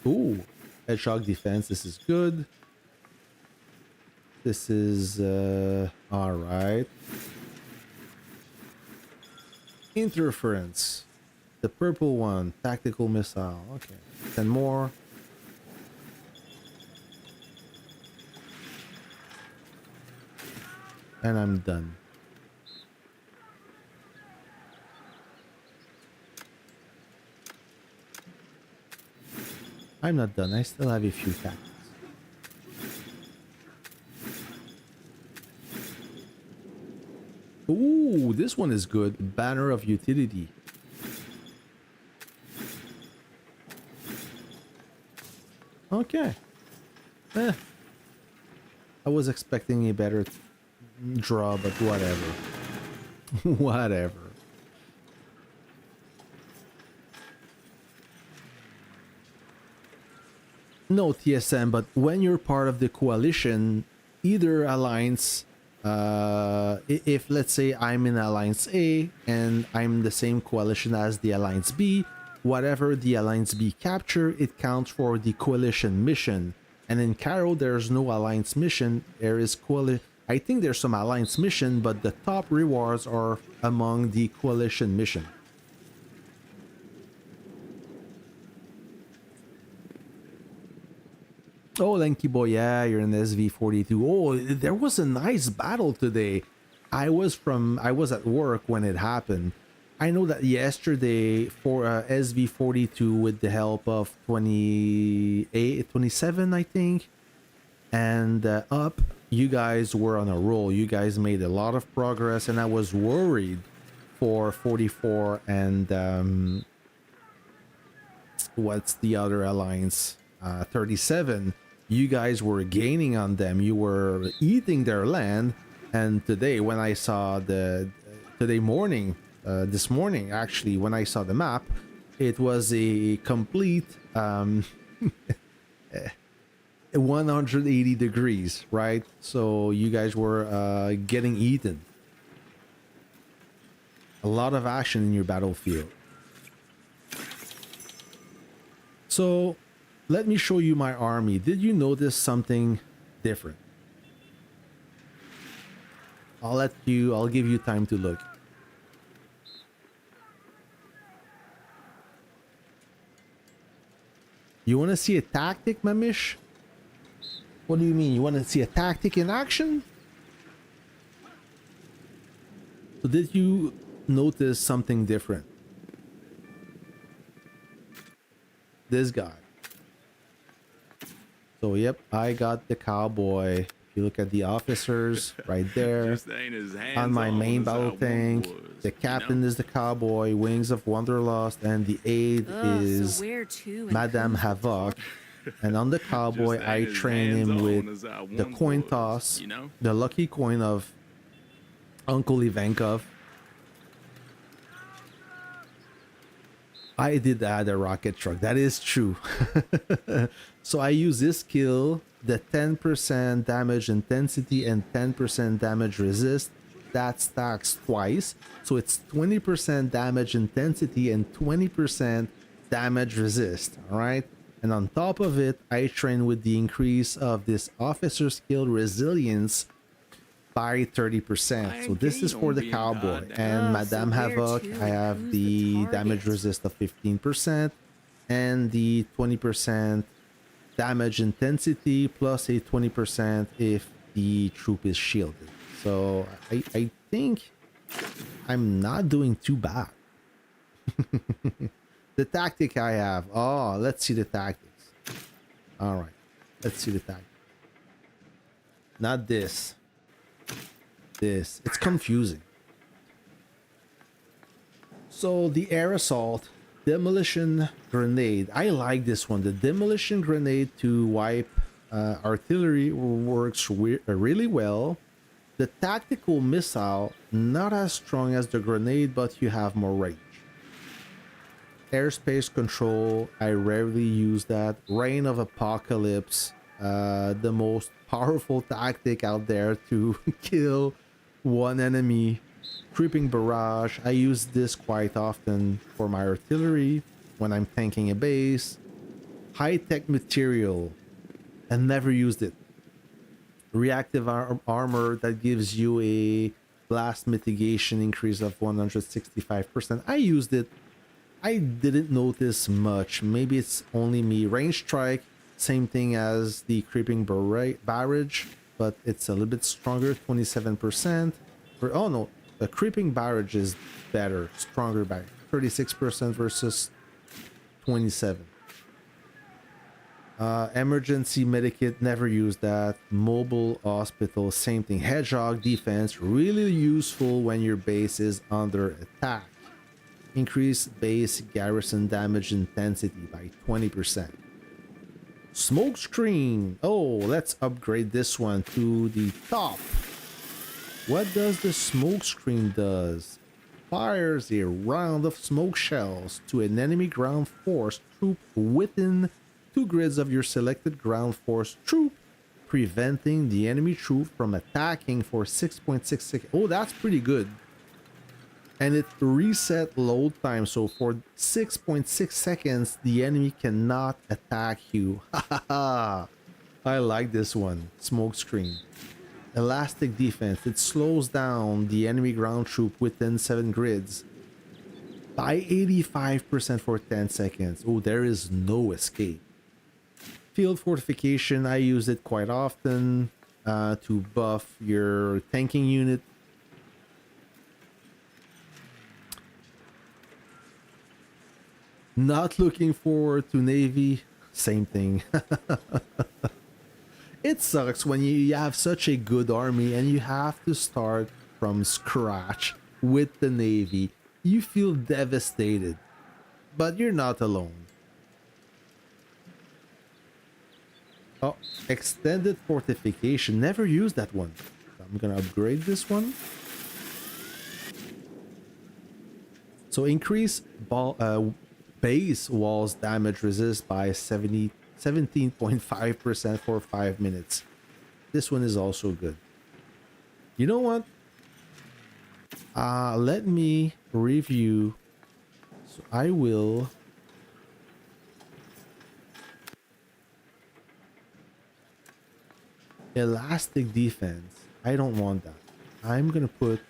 Ooh, hedgehog defense. This is good. This is all right. Interference. The purple one, tactical missile. Okay, 10 more. And I'm done. I'm not done. I still have a few tactics. Ooh, this one is good. Banner of utility. Okay. Eh. I was expecting a better draw, but whatever. Whatever. No TSM, but when you're part of the coalition, either alliance, if let's say I'm in Alliance A and I'm the same coalition as the Alliance B, whatever the Alliance B capture, it counts for the coalition mission. And in Caro, there's no Alliance mission. There is coalition. I think there's some Alliance mission, but the top rewards are among the coalition mission. Oh, Lanky Boy, yeah, you're in SV42. Oh, there was a nice battle today. I was at work when it happened. I know that yesterday for SV42 with the help of 28, 27, I think, and up, you guys were on a roll. You guys made a lot of progress, and I was worried for 44 and what's the other alliance? 37. You guys were gaining on them. You were eating their land. And today, when I saw this morning, actually, when I saw the map, it was a complete 180 degrees, right? So you guys were getting eaten. A lot of action in your battlefield. So let me show you my army. Did you notice something different? I'll give you time to look. You want to see a tactic, Mamish? What do you mean? You want to see a tactic in action? So did you notice something different? This guy. So, yep, I got the cowboy. If you look at the officers right there, on my main battle tank, the captain is the cowboy, Wings of Wanderlust, and the aide is Madame Havoc. And on the cowboy, I train him with the coin toss, the lucky coin of Uncle Ivankov. I did add a rocket truck. That is true. So I use this skill, the 10% damage intensity and 10% damage resist. That stacks twice. So it's 20% damage intensity and 20% damage resist. All right. And on top of it, I train with the increase of this officer skill resilience by 30%. So this is for the cowboy. And Madame Havoc, I have the damage resist of 15% and the 20% damage intensity plus a 20% if the troop is shielded. So I think I'm not doing too bad. The tactic I have. Oh, let's see the tactics. All right. Let's see the tactic. Not this. This. It's confusing. So the air assault, demolition grenade. I like this one. The demolition grenade to wipe artillery works really well. The tactical missile, not as strong as the grenade, but you have more range. Airspace control, I rarely use that. Rain of Apocalypse, the most powerful tactic out there to kill one enemy. Creeping barrage, I use this quite often for my artillery when I'm tanking a base. High-tech material, and never used it. Reactive armor that gives you a blast mitigation increase of 165%. I used it. I didn't notice much. Maybe it's only me. Range strike, same thing as the creeping barrage, but it's a little bit stronger, 27%. Oh no, the creeping barrage is better, stronger by 36% versus 27. Emergency medikit, never use that. Mobile hospital, same thing. Hedgehog defense, really useful when your base is under attack. Increase base garrison damage intensity by 20%. Smoke screen. Oh, let's upgrade this one to the top. What does the smoke screen does? Fires a round of smoke shells to an enemy ground force troop within 2 grids of your selected ground force troop, preventing the enemy troop from attacking for 6.6 seconds. Oh, that's pretty good. And it reset load time, so for 6.6 seconds, the enemy cannot attack you. I like this one. Smoke screen. Elastic defense. It slows down the enemy ground troop within 7 grids by 85% for 10 seconds. Oh, there is no escape. Field fortification. I use it quite often to buff your tanking unit. Not looking forward to Navy. Same thing. It sucks when you have such a good army and you have to start from scratch with the Navy. You feel devastated, but you're not alone. Oh, extended fortification. Never used that one. I'm gonna upgrade this one. So increase base walls damage resist by 17.5% for 5 minutes. This one is also good. You know what? Let me review. So I will elastic defense. I don't want that. I'm gonna put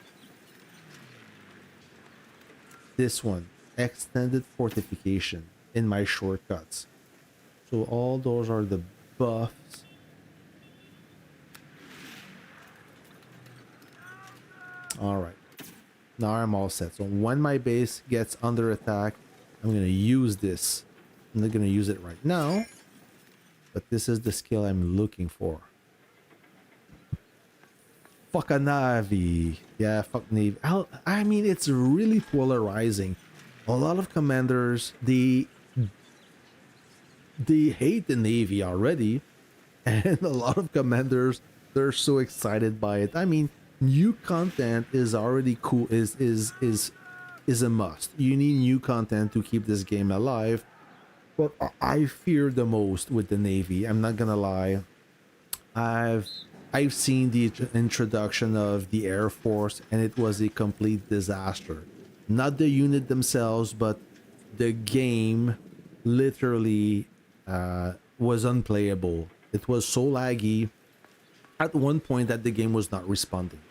this one, extended fortification, in my shortcuts. So all those are the buffs. All right, now I'm all set. So when my base gets under attack, I'm gonna use this. I'm not gonna use it right now, but this is the skill I'm looking for. Fuck a Navy. Yeah, fuck Navy. I mean, it's really polarizing. A lot of commanders, they hate the Navy already, and a lot of commanders, they're so excited by it. I mean, new content is already cool. Is a must. You need new content to keep this game alive. But I fear the most with the Navy. I'm not gonna lie. I've seen the introduction of the Air Force, and it was a complete disaster. Not the unit themselves, but the game literally was unplayable. It was so laggy at one point that the game was not responding.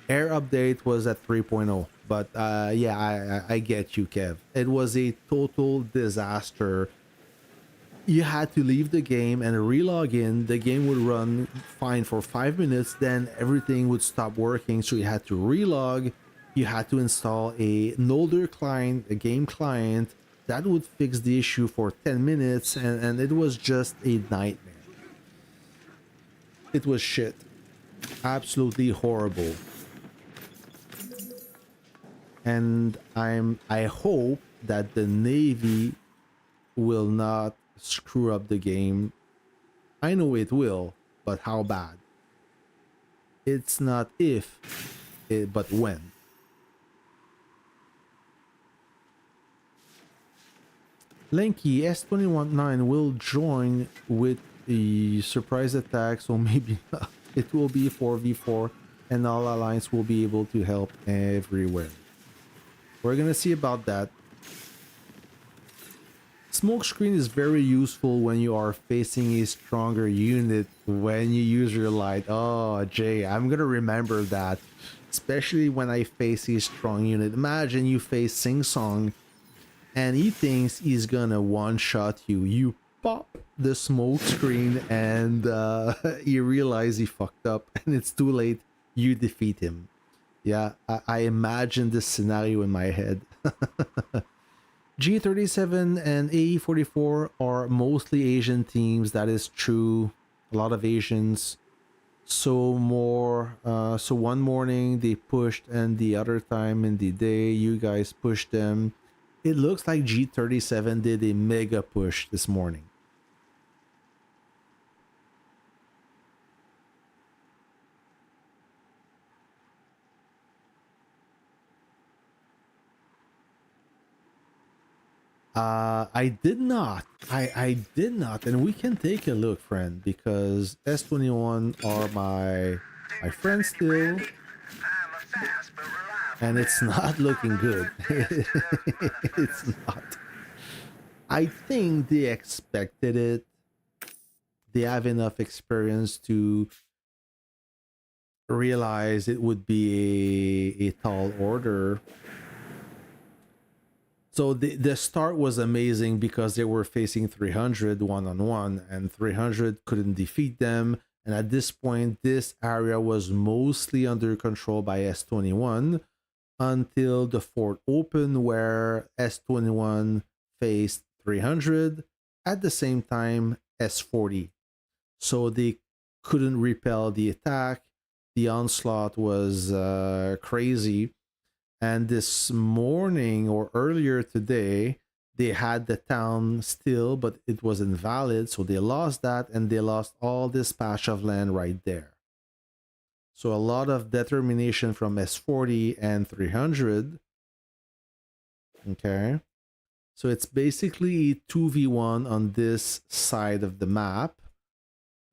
Air update was at 3.0, but yeah, I get you, Kev. It was a total disaster. You had to leave the game and relog in. The game would run fine for 5 minutes, then everything would stop working, so you had to relog. You had to install an older client, a game client that would fix the issue for 10 minutes, and it was just a nightmare. It was shit. Absolutely horrible. And I hope that the Navy will not screw up the game. I know it will, but how bad? It's not if, but when. Lanky S219 will join with the surprise attack, so maybe not. It will be 4v4, and all alliance will be able to help everywhere. We're gonna see about that. Smokescreen is very useful when you are facing a stronger unit when you use your light. Oh, Jay, I'm gonna remember that. Especially when I face a strong unit. Imagine you face Sing Song and he thinks he's gonna one-shot you. You pop the smoke screen and you realize he fucked up and it's too late. You defeat him. Yeah, I imagine this scenario in my head. G37 and AE44 are mostly Asian teams. That is true. A lot of Asians. So one morning they pushed, and the other time in the day you guys pushed them. It looks like G37 did a mega push this morning. I did not. I did not, and we can take a look, friend, because S21 are my friends still, and it's not looking good. It's not. I think they expected it. They have enough experience to realize it would be a tall order. So the start was amazing because they were facing 300 one-on-one, and 300 couldn't defeat them. And at this point, this area was mostly under control by S21 until the fort opened, where S21 faced 300 at the same time S40. So they couldn't repel the attack. The onslaught was crazy. And this morning or earlier today, they had the town still, but it was invalid. So they lost that, and they lost all this patch of land right there. So a lot of determination from S40 and 300. Okay. So it's basically 2v1 on this side of the map.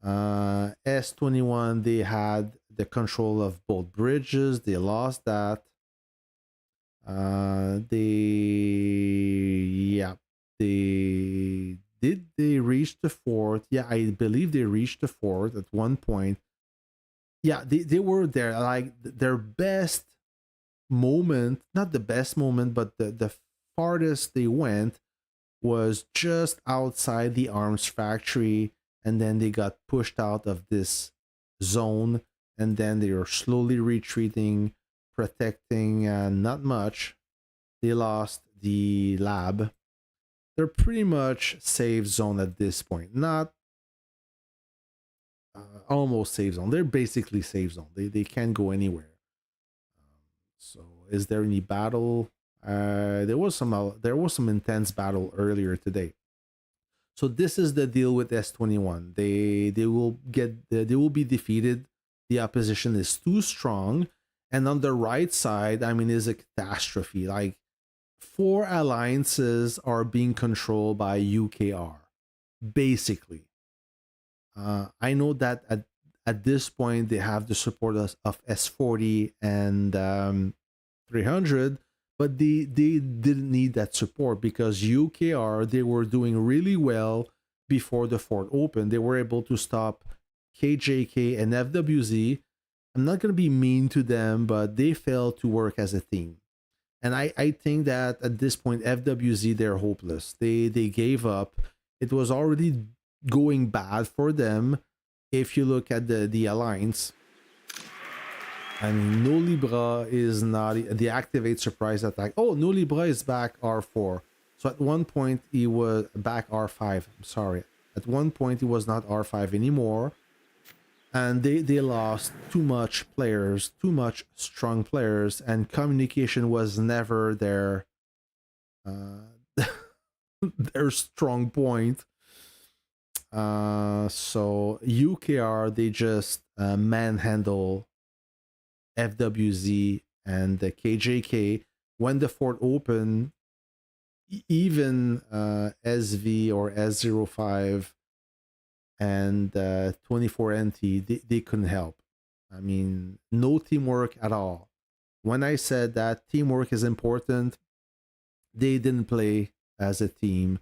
S21, they had the control of both bridges. They lost that. They reach the fort? Yeah, I believe they reached the fort at one point. Yeah, they were there. Like their best moment, not the best moment, but the farthest they went was just outside the arms factory, and then they got pushed out of this zone, and then they are slowly retreating, protecting not much. They lost the lab. They're pretty much safe zone at this point. Not almost safe zone. They're basically safe zone. They can't go anywhere. So is there any battle? There was some intense battle earlier today. So this is the deal with S21. They will be defeated. The opposition is too strong, and on the right side, I mean, is a catastrophe. Like 4 alliances are being controlled by UKR, basically. I know that at this point they have the support of S40 and 300, but they didn't need that support because UKR, they were doing really well before the fort opened. They were able to stop KJK and FWZ. I'm not going to be mean to them, but they failed to work as a team. And I think that at this point, FWZ, they're hopeless. They gave up. It was already going bad for them. If you look at the alliance, I mean, No Libra is not the activate surprise attack. Oh, No Libra is back R4. So at one point he was back R5. I'm sorry. At one point he was not R5 anymore. And they lost too much players, too much strong players, and communication was never their their strong point. So UKR, they just manhandle FWZ and the KJK. When the fort opened, even SV or S05 and 24NT, they couldn't help. I mean, no teamwork at all. When I said that teamwork is important, they didn't play as a team.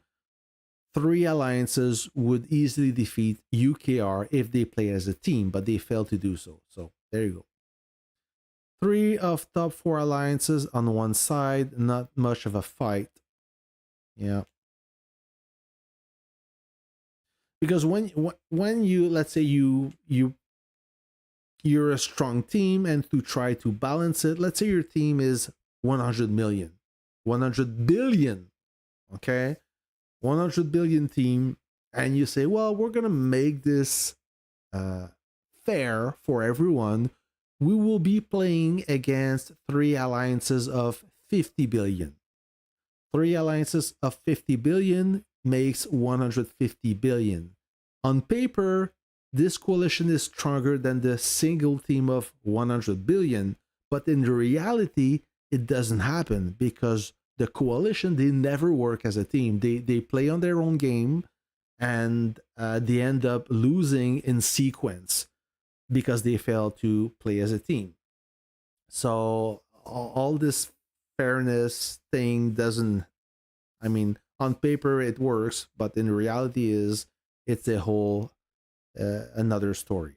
Three alliances would easily defeat UKR if they play as a team, but they failed to do so. So there you go. Three of top four alliances on one side, not much of a fight. Yeah. Because when you, let's say you're a strong team, and to try to balance it, let's say your team is 100 million, 100 billion, okay? 100 billion team, and you say, well, we're gonna make this fair for everyone. We will be playing against three alliances of 50 billion. Three alliances of 50 billion makes 150 billion. On paper, this coalition is stronger than the single team of 100 billion, but in reality, it doesn't happen because the coalition, they never work as a team. They play on their own game, and they end up losing in sequence because they fail to play as a team. So all this fairness thing doesn't, I mean, on paper it works, but in reality is it's a whole another story.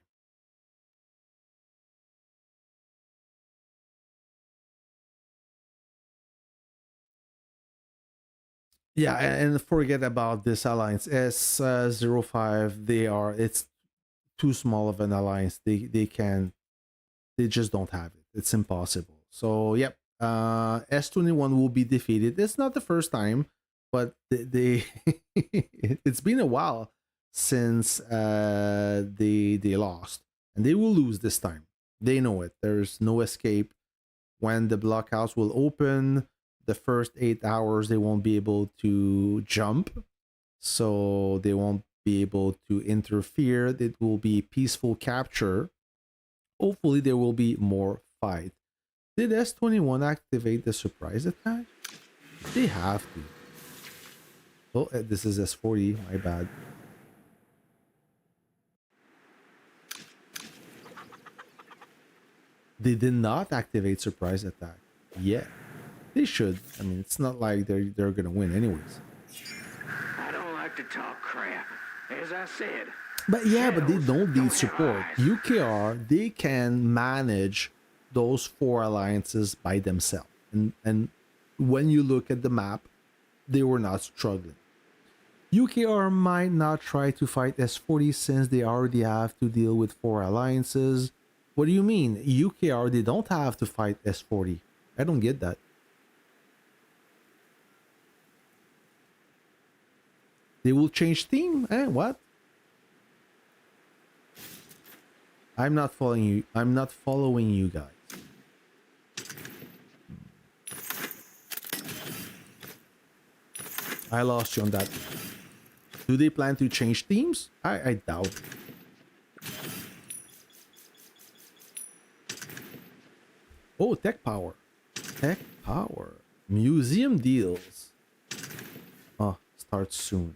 Yeah, and forget about this alliance S05. It's too small of an alliance. They just don't have it. It's impossible. So yep, S21 will be defeated. It's not the first time, but it's been a while since they lost, and they will lose this time. They know it. There's no escape. When the blockhouse will open, the first 8 hours they won't be able to jump, so they won't be able to interfere. It will be peaceful capture. Hopefully there will be more fight. Did S21 activate the surprise attack? They have to. Oh, this is S40, my bad. They did not activate surprise attack. Yeah, they should. I mean, it's not like they're gonna win anyways. I don't like to talk crap. As I said. But yeah, but they don't need have support. eyes. UKR, they can manage those four alliances by themselves. And when you look at the map, they were not struggling. UKR might not try to fight S40 since they already have to deal with four alliances. What do you mean? UKR, they don't have to fight S40. I don't get that. They will change team? Eh, what? I'm not following you. I'm not following you guys. I lost you on that. Do they plan to change teams? I doubt it. Oh, tech power. Tech power. Museum deals. Oh, starts soon.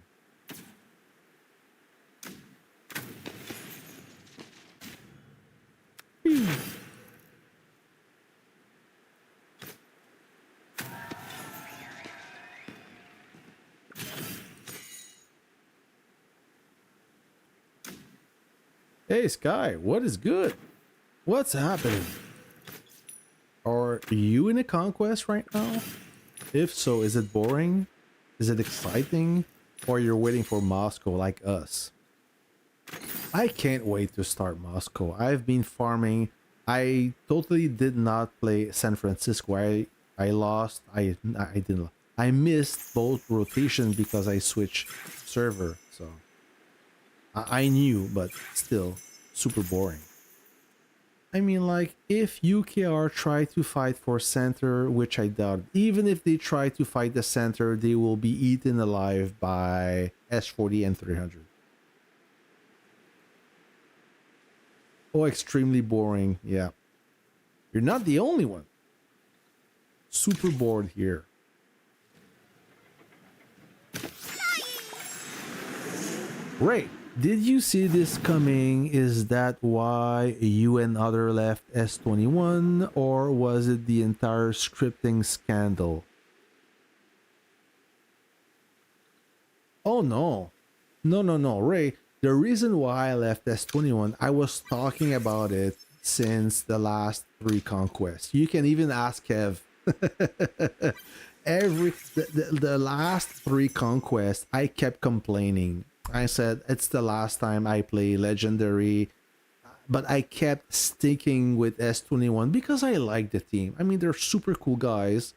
Hey, Sky, what is good? What's happening? Are you in a conquest right now? If so, is it boring? Is it exciting? Or you're waiting for Moscow like us? I can't wait to start Moscow. I've been farming. I totally did not play San Francisco. I lost. I didn't. I missed both rotation because I switched server. So I knew, but still super boring. I mean, like, if UKR try to fight for center, which I doubt, even if they try to fight the center, they will be eaten alive by S40 and 300. Oh, extremely boring. Yeah. You're not the only one. Super bored here. Great. Did you see this coming? Is that why you and other left S21, or was it the entire scripting scandal? Oh no. No, no, no, Ray. The reason why I left S21, I was talking about it since the last three conquests. You can even ask Kev. The last three conquests, I kept complaining. I said it's the last time I play legendary, but I kept sticking with S21 because I like the team. I mean, they're super cool guys.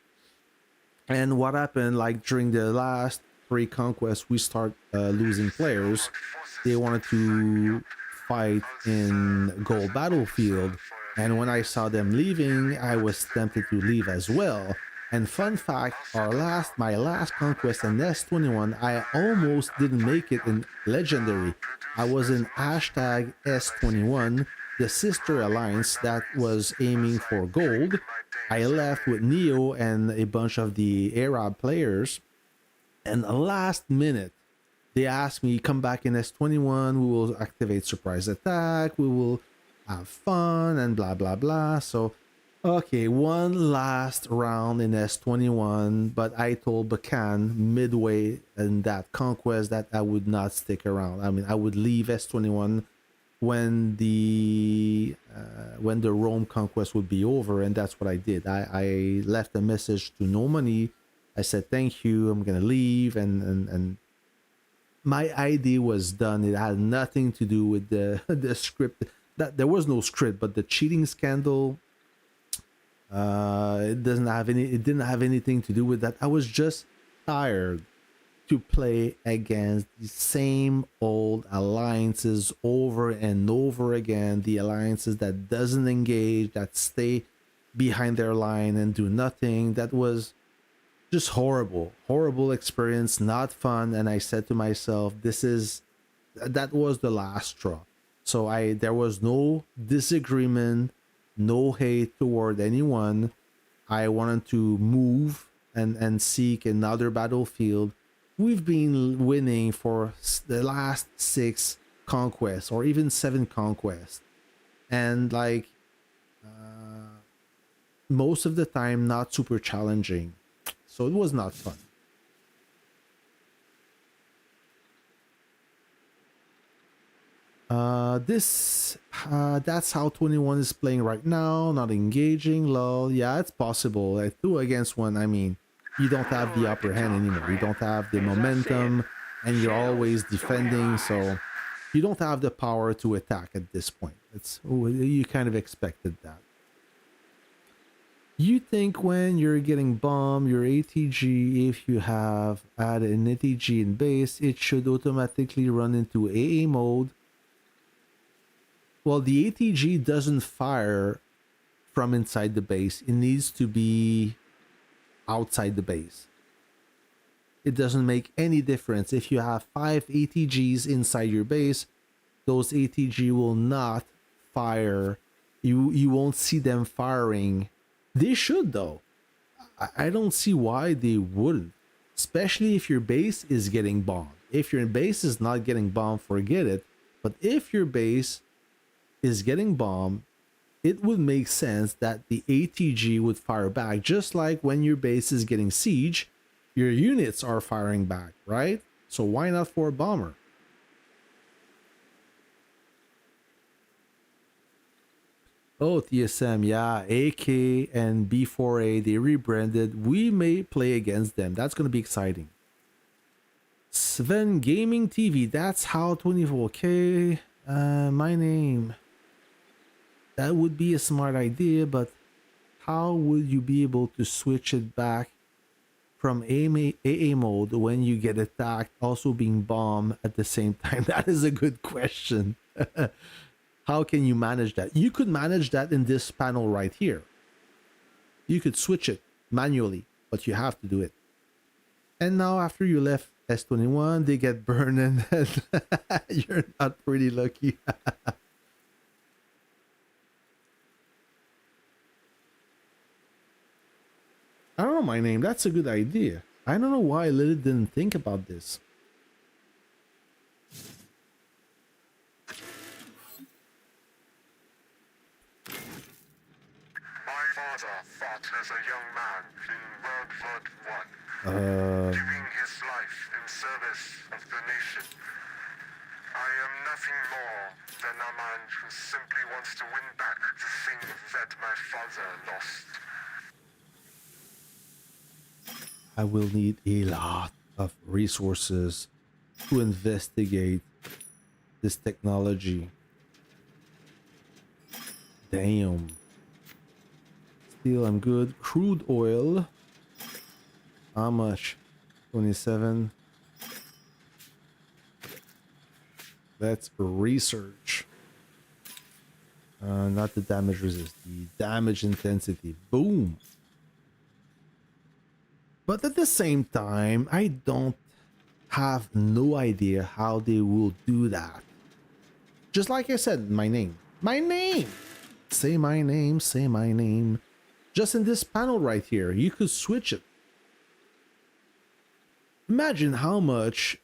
And what happened, like during the last three conquests, we start losing players. They wanted to fight in Gold Battlefield, and when I saw them leaving, I was tempted to leave as well. And fun fact, my last conquest in S21, I almost didn't make it in Legendary. I was in hashtag S21, the sister alliance that was aiming for gold. I left with Neo and a bunch of the Arab players, and last minute they asked me, come back in S21, we will activate surprise attack, we will have fun and blah blah blah. So okay, one last round in S21, but I told Bakan midway in that conquest that I would not stick around. I mean, I would leave S21 when the Rome conquest would be over, and that's what I did. I left a message to No Money. I said thank you, I'm gonna leave, and my ID was done. It had nothing to do with the script. That there was no script, but the cheating scandal. It didn't have anything to do with that. I was just tired to play against the same old alliances over and over again. The alliances that doesn't engage, that stay behind their line and do nothing. That was just horrible experience, not fun. And I said to myself, that was the last straw. So there was no disagreement, no hate toward anyone. I wanted to move and seek another battlefield. We've been winning for the last 6 conquests or even 7 conquests, and like most of the time not super challenging, so it was not fun. That's how 21 is playing right now, not engaging. Lol. Yeah, it's possible. At 2 against 1, I mean, you don't have the upper hand anymore. You don't have the momentum, and you're always defending, so you don't have the power to attack at this point. You kind of expected that. You think when you're getting bombed, your ATG, if you have added an ATG in base, it should automatically run into AA mode. Well, the ATG doesn't fire from inside the base. It needs to be outside the base. It doesn't make any difference. If you have 5 ATGs inside your base, those ATG will not fire. You won't see them firing. They should, though. I don't see why they wouldn't. Especially if your base is getting bombed. If your base is not getting bombed, forget it. But if your base is getting bombed, it would make sense that the ATG would fire back. Just like when your base is getting siege, your units are firing back, right? So why not for a bomber? Oh, TSM, yeah, AK and B4A, they rebranded. We may play against them. That's going to be exciting. Sven Gaming TV, that's how 24. Okay, my name. That would be a smart idea, but how would you be able to switch it back from AA mode when you get attacked, also being bombed at the same time? That is a good question. How can you manage that? You could manage that in this panel right here. You could switch it manually, but you have to do it. And now after you left S21, they get burned and you're not pretty lucky. I don't know my name. That's a good idea. I don't know why Lily didn't think about this. father fought as a young man in World War I, Uh, giving his life in service of the nation. I am nothing more than a man who simply wants to win back the thing that my father lost. I will need a lot of resources to investigate this technology. Damn. Steel, I'm good. Crude oil. How much? 27. Let's research. Not the damage resist, the damage intensity. Boom. But at the same time, I don't have no idea how they will do that. Just like I said, my name. My name! Say my name, say my name. Just in this panel right here, you could switch it. Imagine how much,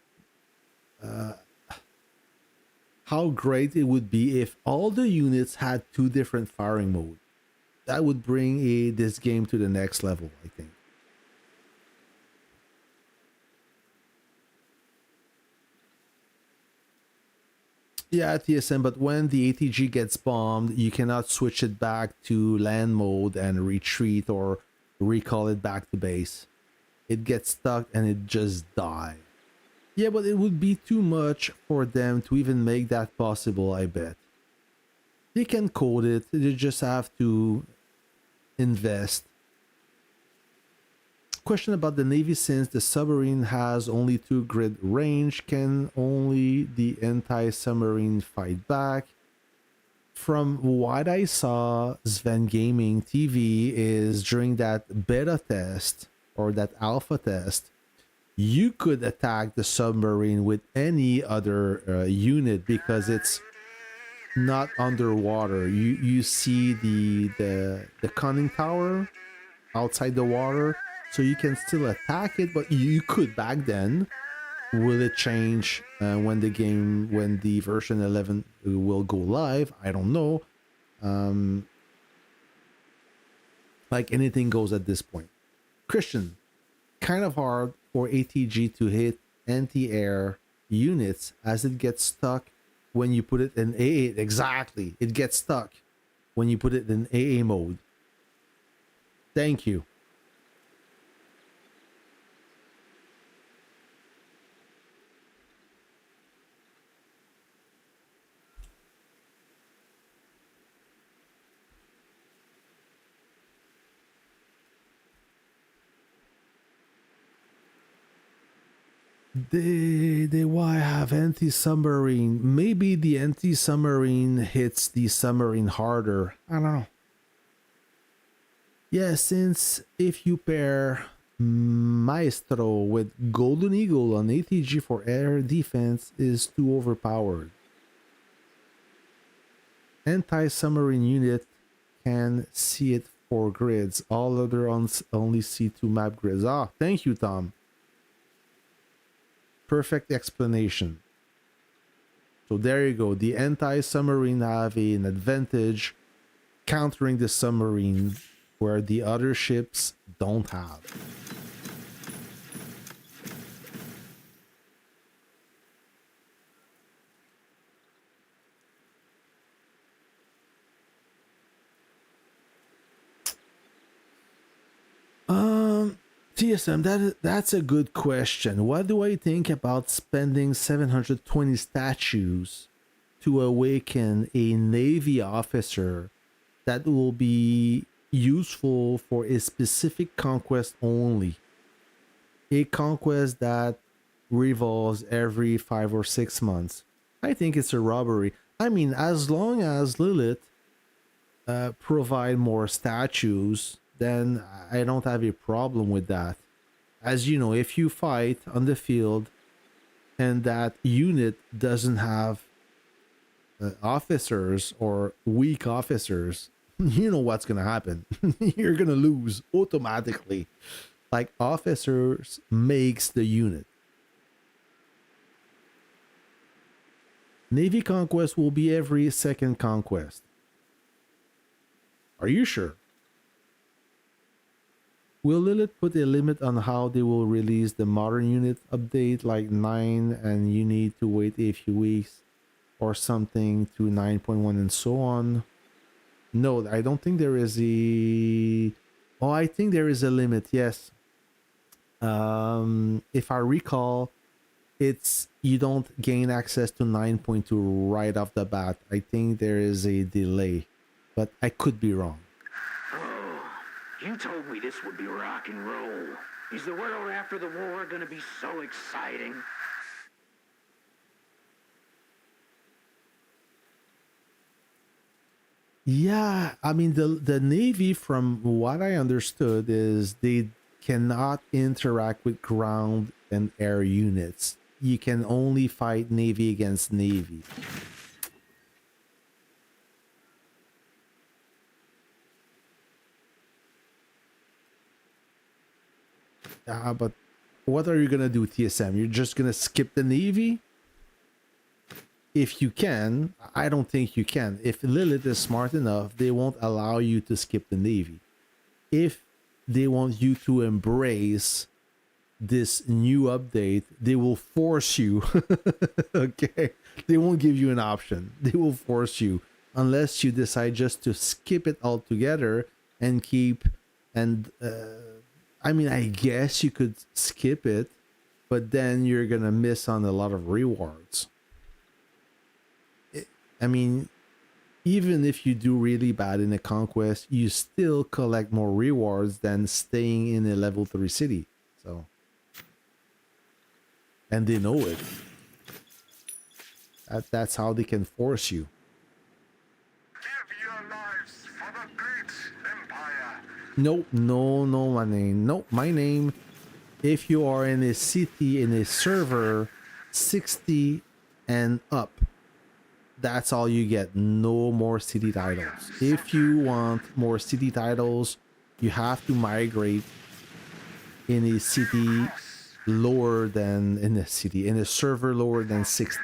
how great it would be if all the units had 2 different firing modes. That would bring this game to the next level, I think. Yeah, TSM, but when the ATG gets bombed, you cannot switch it back to land mode and retreat or recall it back to base. It gets stuck and it just dies. Yeah, but it would be too much for them to even make that possible, I bet. They can code it, they just have to invest. Question about the Navy: since the submarine has only 2 grid range, can only the anti-submarine fight back? From what I saw, Sven Gaming TV is during that beta test or that alpha test, you could attack the submarine with any other unit because it's not underwater. You see the conning tower outside the water, so you can still attack it, but you could back then. Will it change when the version 11 will go live? I don't know. Like anything goes at this point. Christian, kind of hard for ATG to hit anti-air units as it gets stuck when you put it in AA. Exactly, it gets stuck when you put it in AA mode. Thank you. They why have anti-submarine? Maybe the anti-submarine hits the submarine harder. I don't know. Yeah, since if you pair Maestro with Golden Eagle on ATG for air defense is too overpowered. Anti-submarine unit can see it 4 grids. All other only see 2 map grids. Ah, thank you, Tom. Perfect explanation. So there you go. The anti-submarine have an advantage countering the submarine where the other ships don't have. TSM, that's a good question. What do I think about spending 720 statues to awaken a Navy officer that will be useful for a specific conquest only? A conquest that revolves every 5 or 6 months. I think it's a robbery. I mean, as long as Lilith provide more statues, then I don't have a problem with that. As you know, if you fight on the field and that unit doesn't have officers or weak officers, you know what's gonna happen. You're gonna lose automatically. Like, officers makes the unit. Navy conquest will be every second conquest. Are you sure? Will Lilith put a limit on how they will release the modern unit update like 9 and you need to wait a few weeks or something to 9.1 and so on? No, I don't think there is a. Oh, I think there is a limit. Yes. If I recall, it's you don't gain access to 9.2 right off the bat. I think there is a delay, but I could be wrong. Oh, you told me this would be rock and roll. Is the world after the war gonna be so exciting? Yeah, I mean the Navy, from what I understood, is they cannot interact with ground and air units. You can only fight Navy against Navy. But what are you gonna do, TSM? You're just gonna skip the Navy? If you can, I don't think you can. If Lilith is smart enough, they won't allow you to skip the Navy. If they want you to embrace this new update, they will force you. Okay? They won't give you an option. They will force you unless you decide just to skip it altogether and keep and I mean, I guess you could skip it, but then you're going to miss on a lot of rewards. I mean, even if you do really bad in a conquest, you still collect more rewards than staying in a level 3 city. So, and they know it. That's how they can force you. Give your lives for the great empire. Nope, no, my name. Nope, my name. If you are in a city, in a server, 60 and up, that's all you get. No more city titles. If you want more city titles, you have to migrate in a city lower than in a server lower than 60.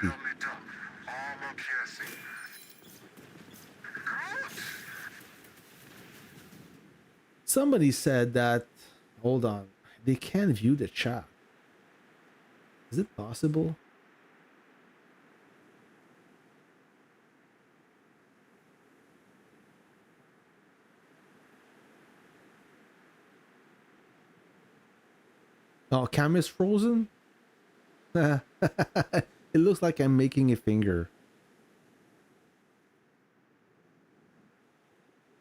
Somebody said that, hold on, they can't view the chat. Is it possible? Oh, cam is frozen? It looks like I'm making a finger.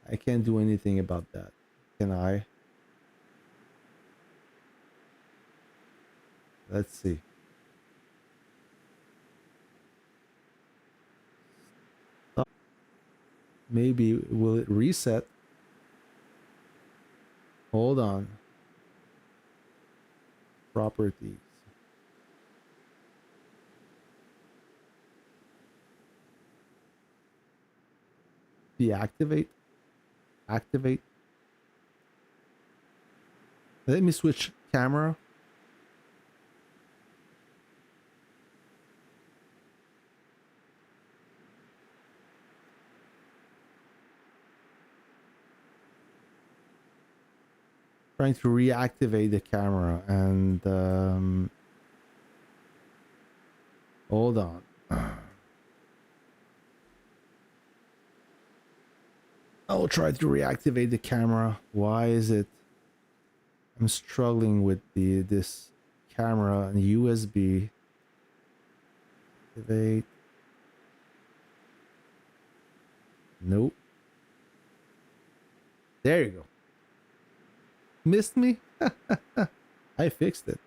I can't do anything about that. Can I? Let's see. Maybe will it reset? Hold on. Properties. Deactivate. Activate. Let me switch camera. Trying to reactivate the camera and hold on. I'll try to reactivate the camera. Why is it? I'm struggling with this camera and USB. Activate. Nope. There you go. Missed me? I fixed it.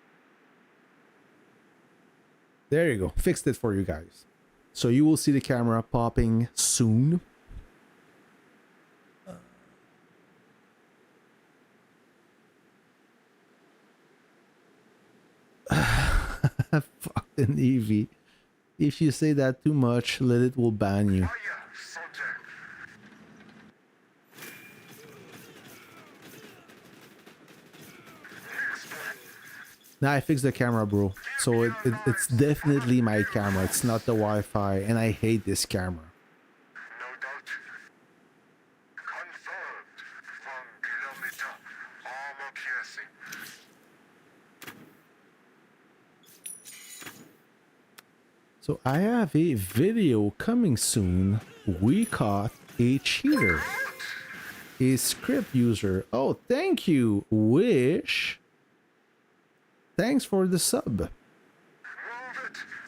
There you go. Fixed it for you guys. So you will see the camera popping soon. Fucking Evie. If you say that too much, Lilith will ban you. Now I fixed the camera, bro. So it's definitely my camera. It's not the Wi-Fi, and I hate this camera. No doubt. Confirmed from kilometer armor So I have a video coming soon. We caught a cheater, a script user. Oh, thank you, Wish. Thanks for the sub. Move it.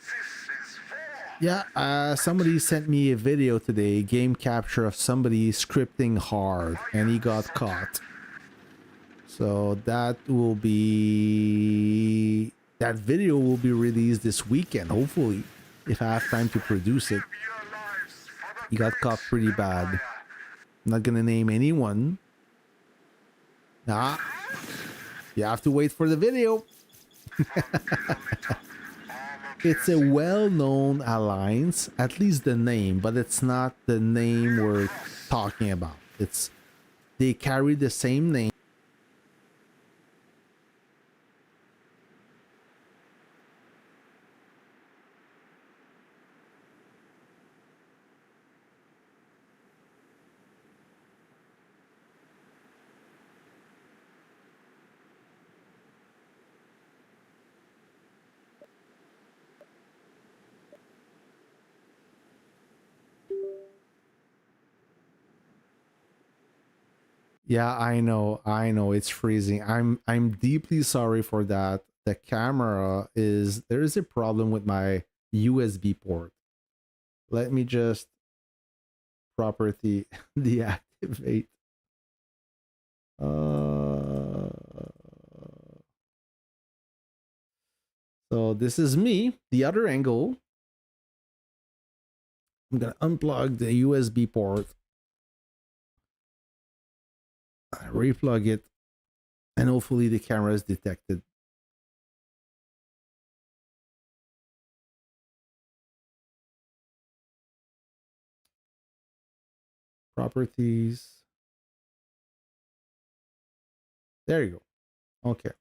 This is war. Yeah, somebody sent me a video today, game capture of somebody scripting hard, and he got caught. So that video will be released this weekend, hopefully, if I have time to produce it. Give your lives for the He got caught great pretty bad. empire. I'm not gonna name anyone. Nah, you have to wait for the video. It's a well-known alliance, at least the name, but it's not the name we're talking about. They carry the same name. Yeah, I know, it's freezing. I'm deeply sorry for that. The camera there is a problem with my USB port. Let me just property deactivate. So this is me, the other angle. I'm gonna unplug the USB port, replug it, and hopefully the camera is detected. Properties. There you go. Okay.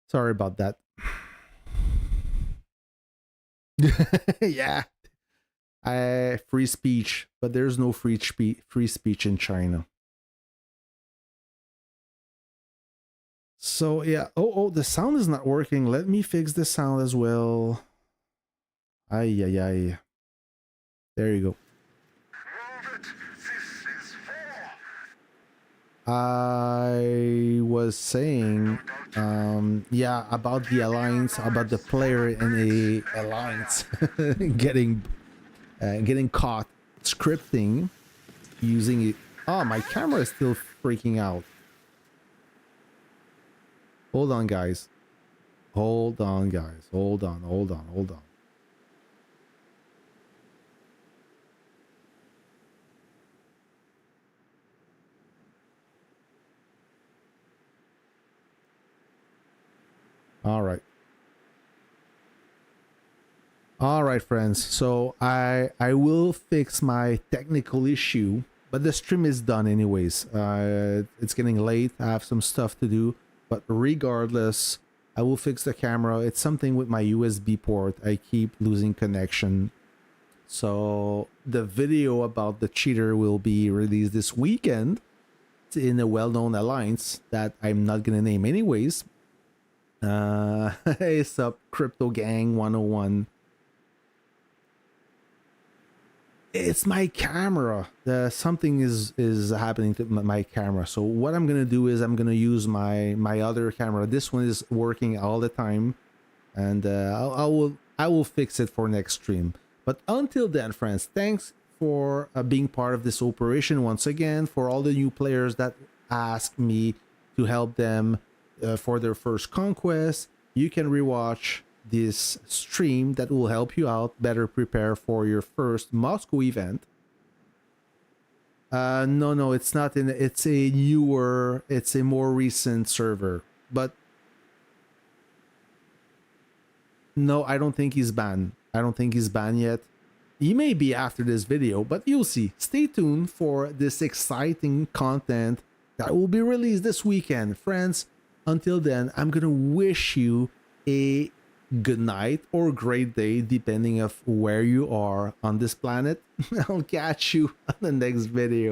Sorry about that. Yeah. Free speech, but there's no free speech in China. So yeah. Oh, the sound is not working. Let me fix the sound as well. Ay, ay, ay. There you go. Move it. This is war. I was saying, yeah, about the alliance, about the player in the alliance getting caught scripting using it. Oh, my camera is still freaking out. Hold on, guys. Hold on, guys. Hold on. All right, friends. So I will fix my technical issue, but the stream is done anyways. It's getting late. I have some stuff to do, but regardless, I will fix the camera. It's something with my USB port. I keep losing connection. So the video about the cheater will be released this weekend. It's in a well-known alliance that I'm not gonna name anyways. Hey, sup, Crypto Gang 101. It's my camera. Something is happening to my camera. So what I'm gonna do is I'm gonna use my other camera. This one is working all the time, and I will fix it for next stream. But until then, friends, thanks for being part of this operation once again. For all the new players that ask me to help them for their first conquest, you can rewatch this stream that will help you out better prepare for your first Moscow event. No, it's not it's a more recent server, but no, I don't think he's banned. Yet. He may be after this video, but you'll see. Stay tuned for this exciting content that will be released this weekend, friends. Until then, I'm gonna wish you a good night or great day, depending of where you are on this planet. I'll catch you on the next video.